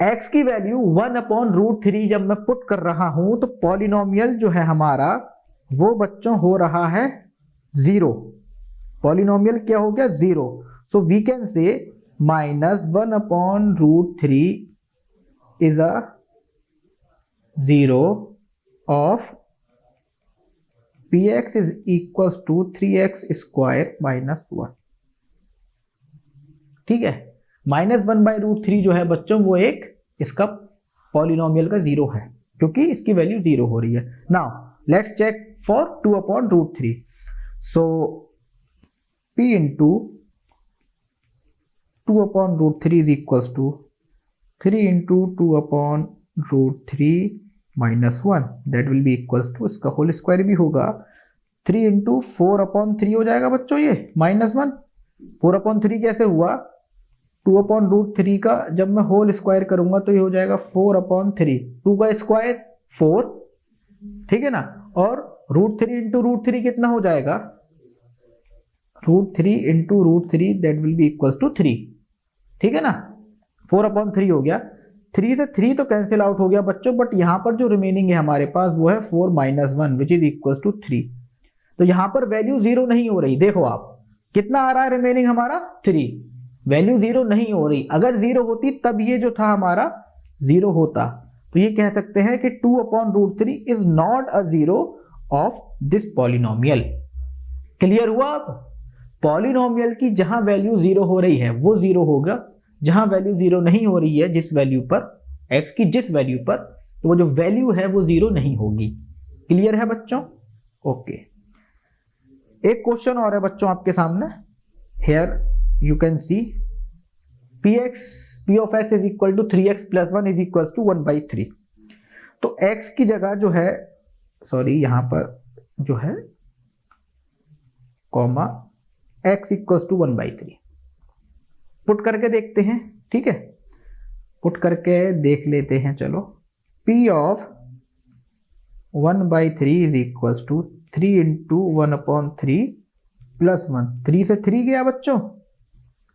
x की वैल्यू 1/√3 जब मैं पुट कर रहा हूं तो पॉलिनोमियल जो है हमारा वो बच्चों हो रहा है 0। पॉलिनोमियल क्या हो गया? 0। So we can say -1/√3 is a 0 of px is equals to 3x square -1। ठीक है, -1/√3 जो है बच्चों वो एक इसका पॉलिनोमियल का 0 है, क्योंकि इसकी वैल्यू 0 हो रही है। Now let's check for 2/√3। So p into 2/√3 is equals to 3 into 2/√3 minus 1, that will be equals to, इसका होल स्क्वायर भी होगा 3 into 4/3 हो जाएगा बच्चों ये -1। 4/3 कैसे हुआ? 2/√3 का जब मैं होल स्क्वायर करूंगा तो ये हो जाएगा 4/3, 2 का स्क्वायर 4, ठीक है ना, और √3 इंटू √3 कितना हो जाएगा? √3 into √3 that will be equals to 3, ठीक है ना। 4/3 हो गया, 3 से 3 तो कैंसिल आउट हो गया बच्चों, बट यहां पर जो रिमेनिंग है हमारे पास वो है 4 - 1 विच इज इक्वल्स टू 3। तो यहां पर वैल्यू 0 नहीं हो रही, देखो आप कितना आ रहा है रिमेनिंग हमारा 3, वैल्यू 0 नहीं हो रही। अगर 0 होती तब ये जो था हमारा 0 होता, तो ये कह सकते हैं कि 2/√3 is not a 0 of this polynomial. Clear हुआ? अब पॉलिनोमियल की जहां वैल्यू 0 हो रही है वो 0 होगा, जहां वैल्यू 0 नहीं हो रही है जिस वैल्यू पर, x की जिस वैल्यू पर, तो वो जो वैल्यू है वो 0 नहीं होगी। क्लियर है बच्चों? ओके, एक क्वेश्चन और है बच्चों आपके सामने। Here you can see p of x is equal to 3x + 1 is equal to 1/3। तो x की जगह जो है, सॉरी यहां पर जो है comma x equal to 1/3 put करके देखते हैं, ठीक है, पुट करके देख लेते हैं। चलो, p of 1/3 is equal to 3 into 1/3 + 1, 3 से 3 गया बच्चों,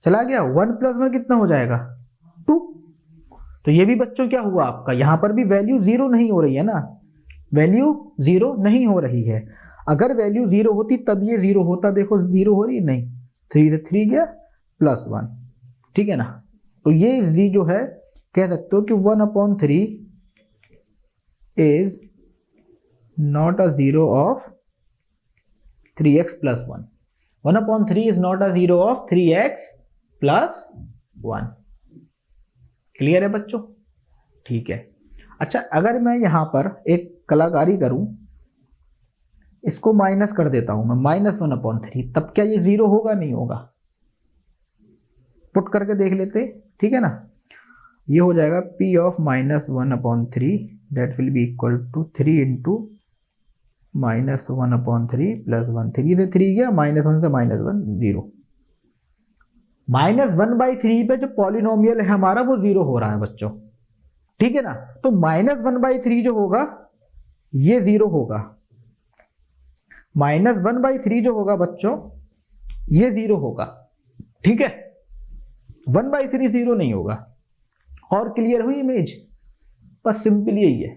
चला गया, 1 + 1 कितना हो जाएगा 2। तो ये भी बच्चों क्या हुआ आपका, यहां पर भी वैल्यू 0 नहीं हो रही है ना, वैल्यू 0 नहीं हो रही है। अगर वैल्यू 0 होती तब ये 0 होता, देखो 0 हो रही नहीं, 3 से 3 गया +1, ठीक है ना। तो ये z जो है कह सकते हो कि 1/3 is not a zero of 3x + 1। 1/3 is not a zero of 3x + 1। Clear है बच्चों? ठीक है। अच्छा, अगर मैं यहां पर एक कलाकारी करूं, इसको माइनस कर देता हूं मैं, -1/3, तब क्या ये 0 होगा नहीं होगा? पुट करके देख लेते, ठीक है ना। ये हो जाएगा p of -1/3 that will be equal to 3 into -1/3 + 1। 3 से 3 गया, -1 से -1 0। -1/3 पे जो पॉलिनोमियल है हमारा वो 0 हो रहा है बच्चों, ठीक है ना। तो -1/3 जो होगा ये 0 होगा, -1/3 जो होगा बच्चों ये 0 होगा, ठीक है। 1/3 0 नहीं होगा। और क्लियर हुई इमेज? बस सिंपल यही है।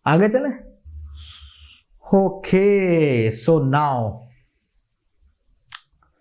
आगे चलें। Okay, so now